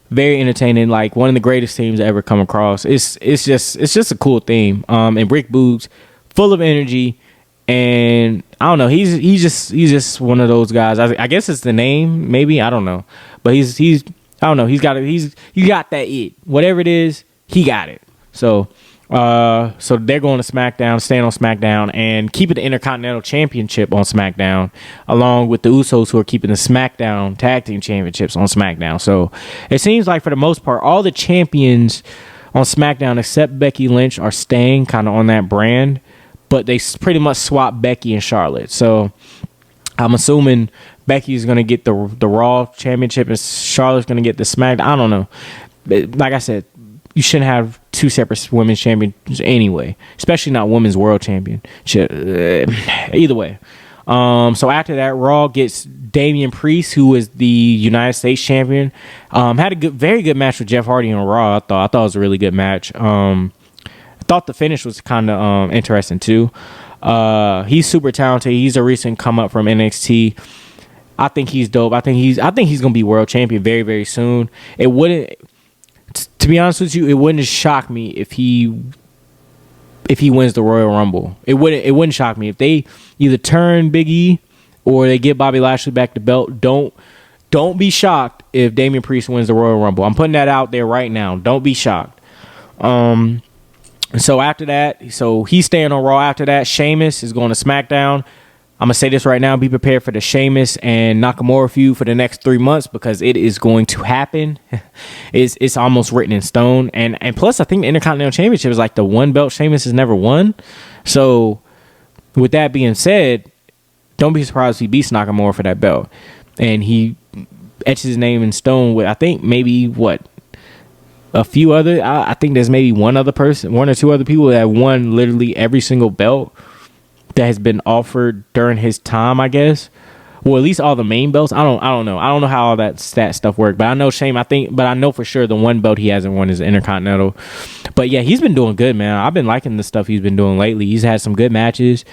very entertaining, like one of the greatest teams to ever come across. It's just a cool theme. And Rick Boogs, full of energy, and I don't know. He's just one of those guys. I guess it's the name, maybe, I don't know. But he's I don't know. He got that it. Whatever it is, he got it. So they're going to SmackDown, staying on SmackDown, and keeping the Intercontinental Championship on SmackDown, along with the Usos, who are keeping the SmackDown Tag Team Championships on SmackDown. So it seems like for the most part, all the champions on SmackDown except Becky Lynch are staying kind of on that brand, but they pretty much swap Becky and Charlotte. So I'm assuming Becky's going to get the Raw Championship and Charlotte's going to get the SmackDown. I don't know. Like I said, you shouldn't have two separate women's champions anyway, especially not women's world championship. Either way. So after that, Raw gets Damian Priest, who is the United States champion. Had a very good match with Jeff Hardy on Raw. I thought it was a really good match. I thought the finish was kind of interesting too. He's super talented. He's a recent come up from NXT. I think he's dope. I think he's gonna be world champion very, very soon. It wouldn't. To be honest with you, it wouldn't shock me if he wins the Royal Rumble. It wouldn't shock me if they either turn Big E or they give Bobby Lashley back the belt. Don't be shocked if Damian Priest wins the Royal Rumble. I'm putting that out there right now. Don't be shocked. So after that, he's staying on Raw. After that, Sheamus is going to SmackDown. I'm going to say this right now. Be prepared for the Sheamus and Nakamura feud for the next 3 months because it is going to happen. It's almost written in stone. And plus, I think the Intercontinental Championship is like the one belt Sheamus has never won. So with that being said, don't be surprised if he beats Nakamura for that belt. And he etches his name in stone with, I think, maybe a few other. I think there's maybe one or two other people that have won literally every single belt that has been offered during his time, I guess. Well, at least all the main belts. I don't know. I don't know how all that stat stuff works. But I know but I know for sure the one belt he hasn't won is the Intercontinental. But yeah, he's been doing good, man. I've been liking the stuff he's been doing lately. He's had some good matches.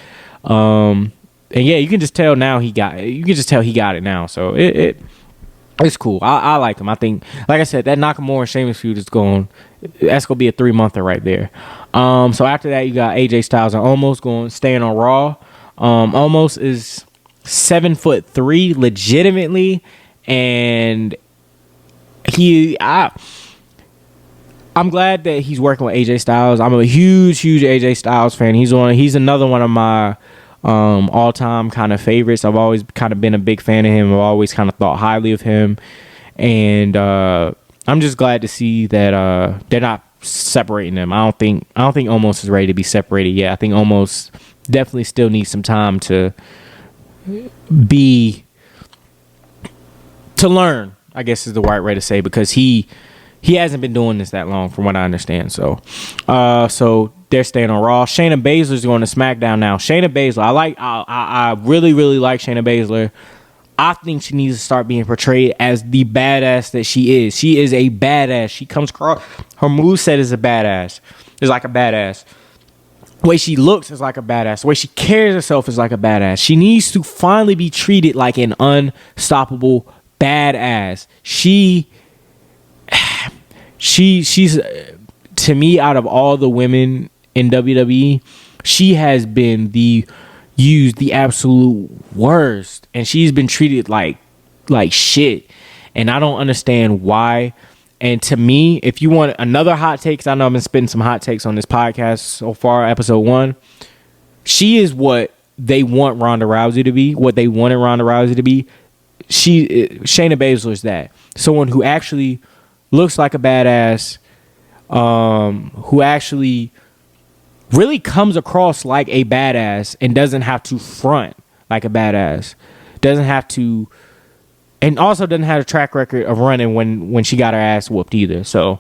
And yeah, you can just tell now he got it now. So it's cool. I like him. I think, like I said, that Nakamura and Sheamus feud is that's going to be a 3-monther right there. So after that, you got AJ Styles and Omos staying on Raw. Omos is 7'3", legitimately, and I'm glad that he's working with AJ Styles. I'm a huge AJ Styles fan. He's another one of my all-time kind of favorites. I've always kind of been a big fan of him. I've always kind of thought highly of him, and I'm just glad to see that they're not separating them. I don't think Omos is ready to be separated yet. I think Omos definitely still needs some time to learn, I guess is the right way to say, because he hasn't been doing this that long from what I understand. So they're staying on Raw. Shayna Baszler's going to SmackDown now. Shayna Baszler, I really, really like Shayna Baszler. I think she needs to start being portrayed as the badass that she is. She is a badass. She comes across, her moveset is a badass. It's like a badass. The way she looks is like a badass. The way she carries herself is like a badass. She needs to finally be treated like an unstoppable badass. She's to me, out of all the women in WWE, she has been used the absolute worst, and she's been treated like shit, and I don't understand why. And to me, if you want another hot take, 'cause I know I've been spitting some hot takes on this podcast so far, episode 1, she is what they want Ronda Rousey to be, what they wanted Ronda Rousey to be. Shayna Baszler is that. Someone who actually looks like a badass, who actually really comes across like a badass and doesn't have to front like a badass. Doesn't have to, and also doesn't have a track record of running when she got her ass whooped either. So,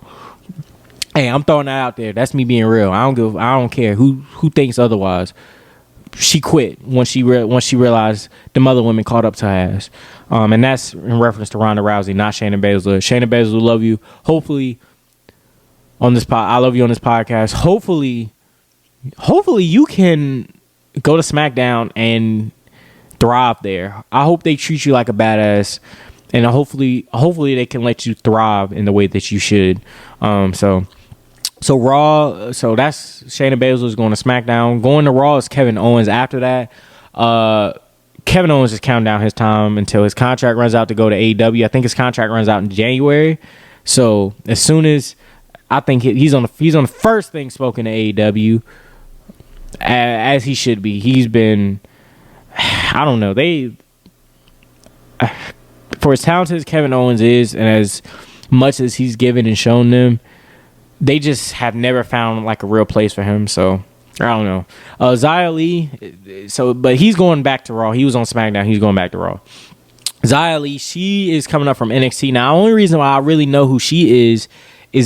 hey, I'm throwing that out there. That's me being real. I don't care who thinks otherwise. She quit once she realized the other women caught up to her ass. And that's in reference to Ronda Rousey, not Shayna Baszler. Shayna Baszler, love you. Hopefully on this I love you on this podcast. Hopefully you can go to SmackDown and thrive there. I hope they treat you like a badass, and hopefully they can let you thrive in the way that you should. So Raw, so that's Shayna Baszler's going to SmackDown. Going to Raw is Kevin Owens after that. Kevin Owens is counting down his time until his contract runs out to go to AEW. I think his contract runs out in January. So as soon as, I think he's on the first thing spoken to AEW, as he should be. He's been, I don't know, for as talented as Kevin Owens is, and as much as he's given and shown them, they just have never found like a real place for him. So I don't know. Xia Li, but he's going back to Raw. He was on SmackDown. He's going back to Raw. Xia Li, she is coming up from NXT. Now, the only reason why I really know who she is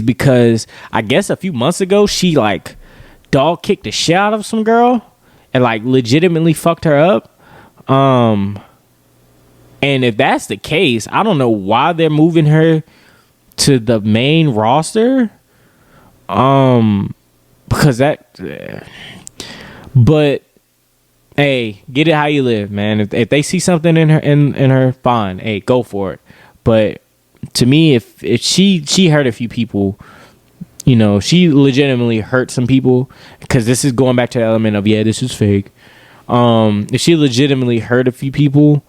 because I guess a few months ago she like dog kicked the shit out of some girl and like legitimately fucked her up. And if that's the case, I don't know why they're moving her to the main roster. Because but hey, get it how you live, man. If they see something in her, fine. Hey, go for it. But to me, if she hurt a few people, you know, she legitimately hurt some people, because this is going back to the element of, yeah, this is fake. If she legitimately hurt a few people,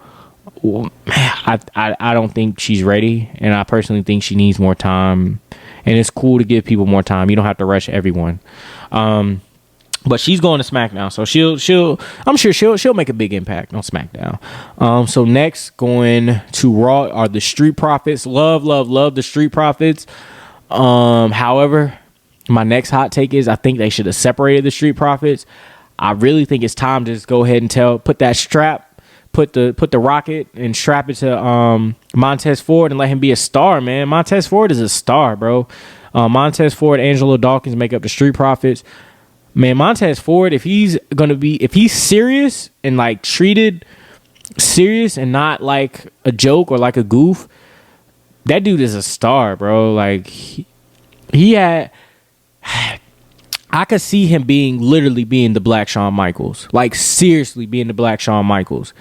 well, I don't think she's ready, and I personally think she needs more time. And it's cool to give people more time. You don't have to rush everyone. But she's going to SmackDown, so I'm sure she'll make a big impact on SmackDown. So next, going to Raw are the Street Profits. Love the Street Profits. However, my next hot take is I think they should have separated the Street Profits. I really think it's time to just go ahead and put that strap, put the rocket and strap it to Montez Ford and let him be a star, man. Montez Ford is a star, bro. Montez Ford, Angelo Dawkins make up the Street Profits. Man, Montez Ford, if he's serious and like treated serious and not like a joke or like a goof, that dude is a star, bro. Like he had, I could see him literally being the Black Shawn Michaels, like seriously being the Black Shawn Michaels,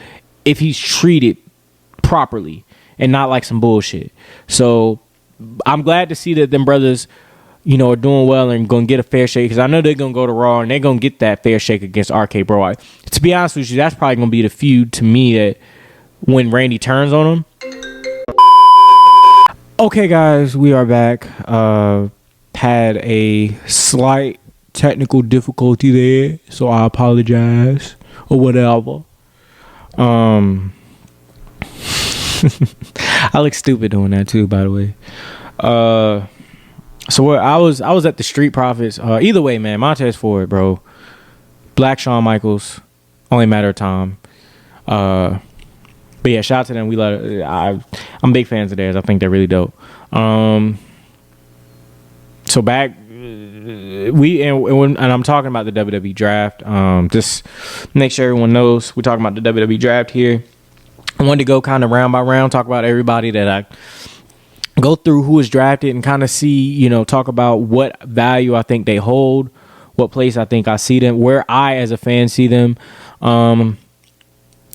if he's treated properly and not like some bullshit. So I'm glad to see that them brothers, you know, are doing well and going to get a fair shake, because I know they're going to go to Raw and they're going to get that fair shake against RK Bro. To be honest with you, that's probably going to be the feud to me that when Randy turns on him. Okay, guys, we are back. Had a slight technical difficulty there, so I apologize or whatever. I look stupid doing that too, by the way. So I was at the Street Profits. Either way, man, Montez Ford, bro, Black Shawn Michaels, only matter of time. But yeah, shout out to them. I'm big fans of theirs. I think they're really dope. So back, and I'm talking about the WWE Draft. Just make sure everyone knows we're talking about the WWE Draft here. I wanted to go kind of round by round, talk about everybody that I go through who was drafted, and kind of see, you know, talk about what value I think they hold, what place I think I see them, where I as a fan see them.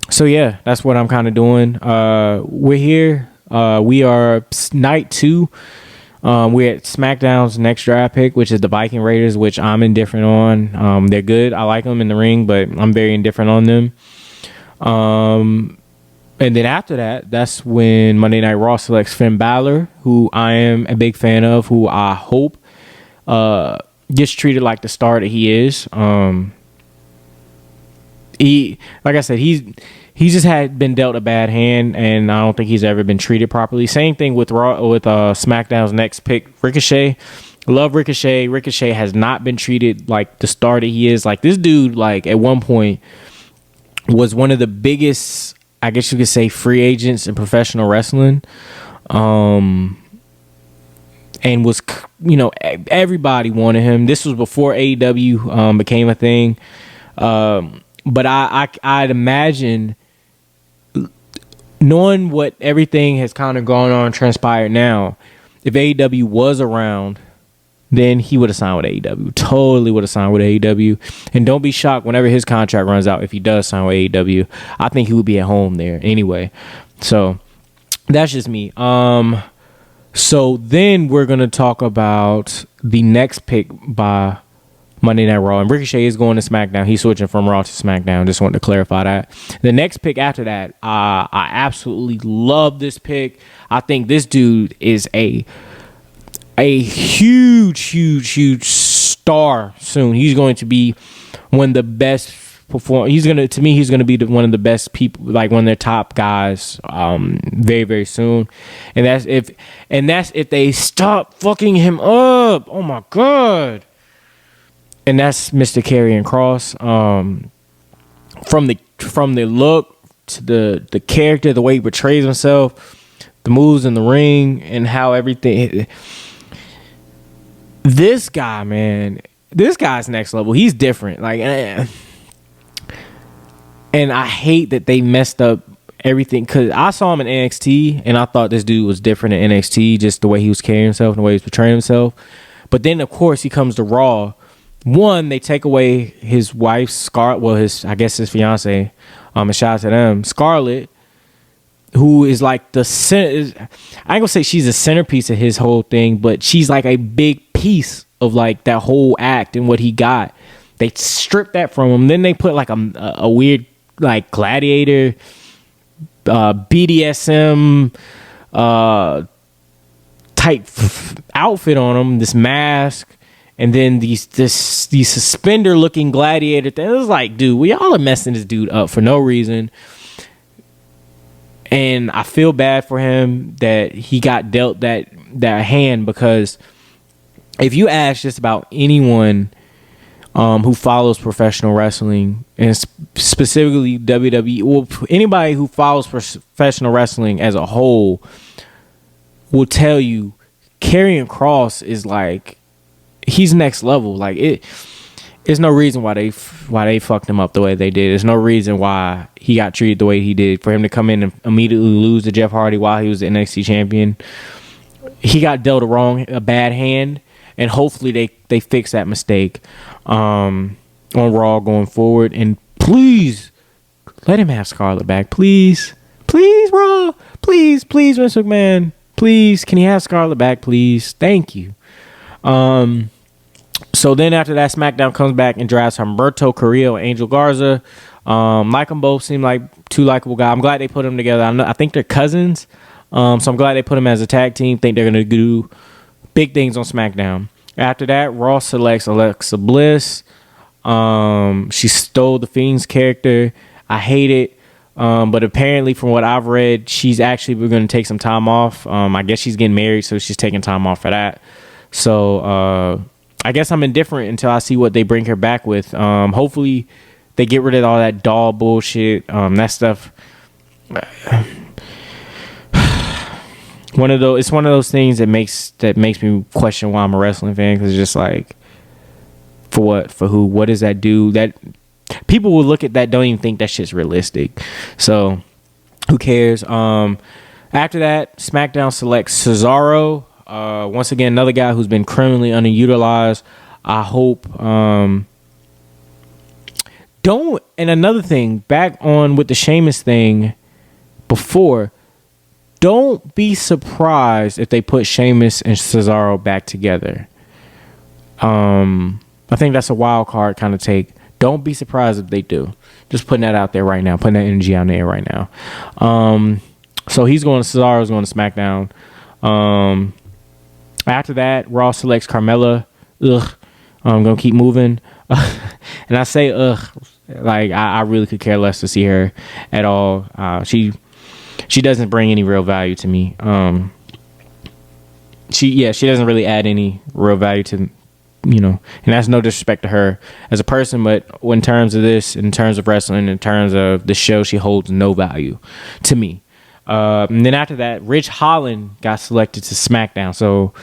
So yeah, that's what I'm kind of doing. We're here. We are night 2 We're at SmackDown's next draft pick, which is the Viking Raiders, which I'm indifferent on. They're good. I like them in the ring, but I'm very indifferent on them. And then after that, that's when Monday Night Raw selects Finn Balor, who I am a big fan of, who I hope gets treated like the star that he is. He, like I said, he just had been dealt a bad hand, and I don't think he's ever been treated properly. Same thing with SmackDown's next pick, Ricochet. Love Ricochet. Ricochet has not been treated like the star that he is. Like, this dude, like, at one point was one of the biggest, I guess you could say, free agents in professional wrestling. And was, you know, everybody wanted him. This was before AEW became a thing. But I'd imagine, knowing what everything has kind of gone on and transpired now, if AEW was around, then he would have signed with AEW. Totally would have signed with AEW. And don't be shocked whenever his contract runs out, if he does sign with AEW. I think he would be at home there anyway. So that's just me. So then we're going to talk about the next pick by Monday Night Raw. And Ricochet is going to SmackDown. He's switching from Raw to SmackDown. Just wanted to clarify that. The next pick after that, I absolutely love this pick. I think this dude is a huge star soon. He's going to be one of the best he's going to be one of the best people, like one of their top guys, very, very soon. And that's if they stop fucking him up. Oh my God. And that's Mr. Karrion Kross. From the look to the character, the way he portrays himself, the moves in the ring, and how everything. This guy, man, this guy's next level. He's different. Like, and I hate that they messed up everything, because I saw him in NXT and I thought this dude was different in NXT, just the way he was carrying himself and the way he was portraying himself. But then, of course, he comes to Raw. One, they take away his wife's Scarlett, well, his fiance. And shout out to them, Scarlett, who is like the center. I ain't gonna say she's the centerpiece of his whole thing, but she's like a big piece of like that whole act and what he got. They stripped that from him. Then they put like a weird like gladiator, BDSM type outfit on him. This mask. And then these suspender looking gladiator thing. It was like, dude, we all are messing this dude up for no reason. And I feel bad for him that he got dealt that hand, because if you ask just about anyone who follows professional wrestling, and specifically WWE, or anybody who follows professional wrestling as a whole, will tell you Karrion Kross is like, he's next level. Like, there's no reason why they fucked him up the way they did. There's no reason why he got treated the way he did. For him to come in and immediately lose to Jeff Hardy while he was the NXT champion, he got dealt a bad hand, and hopefully they fix that mistake on Raw going forward. And please let him have Scarlett back, please, Raw, please, Vince McMahon, please, can he have Scarlett back, please? Thank you. So then after that, SmackDown comes back and drafts Humberto Carrillo and Angel Garza. Like them both, seem like two likable guys. I'm glad they put them together. I think they're cousins, so I'm glad they put them as a tag team. Think they're gonna do big things on SmackDown. After that, Raw selects Alexa Bliss. She stole the Fiend's character. I hate it. But apparently, from what I've read, she's actually going to take some time off. I guess she's getting married, so she's taking time off for that. So I guess I'm indifferent until I see what they bring her back with. Hopefully they get rid of all that doll bullshit. That stuff. It's one of those things that makes me question why I'm a wrestling fan, because it's just like, for what, for who, what does that do? That people will look at that, don't even think that shit's realistic. So who cares? After that, SmackDown selects Cesaro. Once again, another guy who's been criminally underutilized. I hope and another thing, back on with the Sheamus thing before, don't be surprised if they put Sheamus and Cesaro back together. I think that's a wild card kind of take. Don't be surprised if they do. Just putting that out there right now. Putting that energy out there right now. So he's going to Cesaro's going to SmackDown. After that, Raw selects Carmella. Ugh. I'm going to keep moving. And I say ugh. Like, I really could care less to see her at all. She doesn't bring any real value to me. She doesn't really add any real value to, and that's no disrespect to her as a person, but in terms of this, in terms of wrestling, in terms of the show, she holds no value to me. And then after that, Rich Holland got selected to SmackDown. So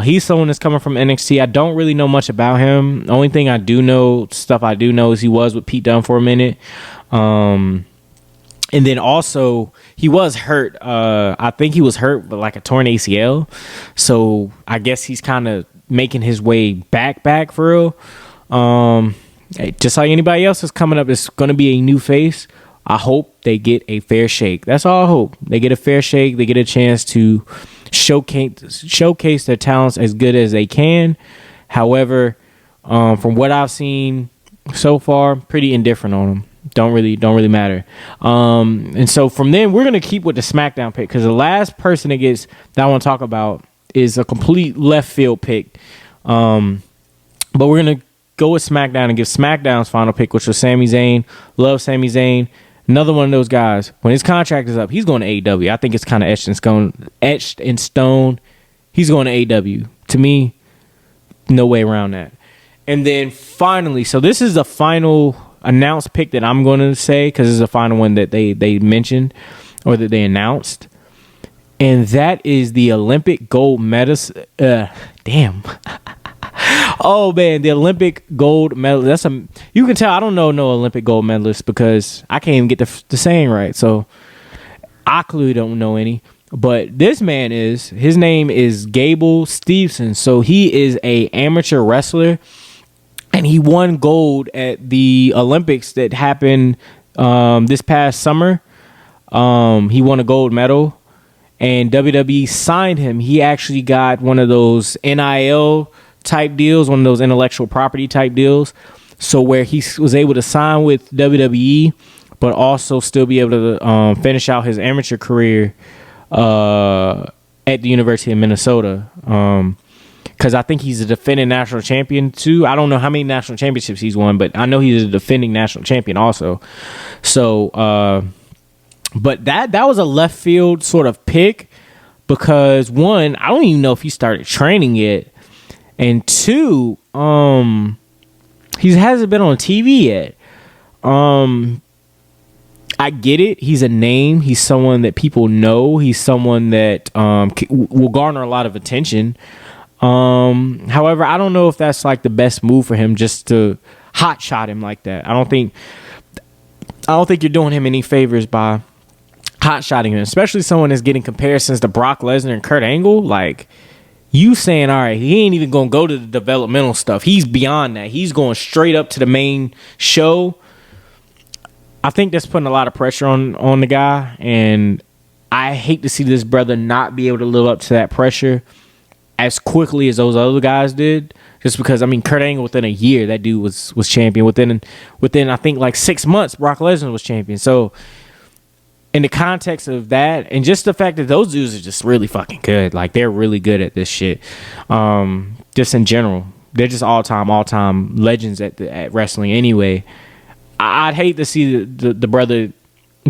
he's someone that's coming from NXT. I don't really know much about him. The only thing I do know is he was with Pete Dunne for a minute. And then also he was hurt. I think he was hurt with like a torn ACL. So I guess he's kind of making his way back for real. Just like anybody else is coming up, it's going to be a new face. I hope they get a fair shake. That's all I hope. They get a fair shake. They get a chance to showcase their talents as good as they can. However, from what I've seen so far, pretty indifferent on them. Don't really matter. And so from then, we're gonna keep with the SmackDown pick because the last person that I want to talk about is a complete left field pick. But we're gonna go with SmackDown and give SmackDown's final pick, which was Sami Zayn. Love Sami Zayn. Another one of those guys. When his contract is up, he's going to AEW. I think it's kind of etched in stone. He's going to AEW. To me, no way around that. And then finally, so this is the final announced pick that I'm going to say because this is the final one that they mentioned or that they announced. And that is the Olympic gold medalist. Damn. Oh man, the Olympic gold medal. You can tell I don't know no Olympic gold medalist because I can't even get the saying right. So I clearly don't know any. But this man his name is Gable Steveson. So he is a amateur wrestler, and he won gold at the Olympics that happened this past summer. He won a gold medal, and WWE signed him. He actually got one of those NIL type deals, one of those intellectual property type deals, so where he was able to sign with WWE but also still be able to finish out his amateur career at the University of Minnesota, because I think he's a defending national champion too. I don't know how many national championships he's won, but I know he's a defending national champion also. So but that was a left field sort of pick because one, I don't even know if he started training yet. And two, he hasn't been on TV yet. I get it. He's a name. He's someone that people know. He's someone that will garner a lot of attention. However, I don't know if that's like the best move for him just to hotshot him like that. I don't think you're doing him any favors by hotshotting him, especially someone that's getting comparisons to Brock Lesnar and Kurt Angle. Like, you saying, all right, he ain't even going to go to the developmental stuff. He's beyond that. He's going straight up to the main show. I think that's putting a lot of pressure on the guy, and I hate to see this brother not be able to live up to that pressure as quickly as those other guys did. Just because, I mean, Kurt Angle, within a year, that dude was champion. Within I think like 6 months, Brock Lesnar was champion. So in the context of that, and just the fact that those dudes are just really fucking good. Like, they're really good at this shit. Just in general. They're just all-time legends at wrestling anyway. I'd hate to see the brother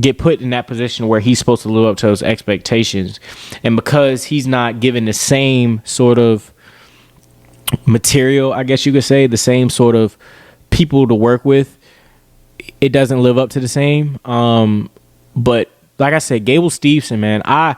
get put in that position where he's supposed to live up to those expectations. And because he's not given the same sort of material, I guess you could say, the same sort of people to work with, it doesn't live up to the same. But like I said, Gable Steveson, man, I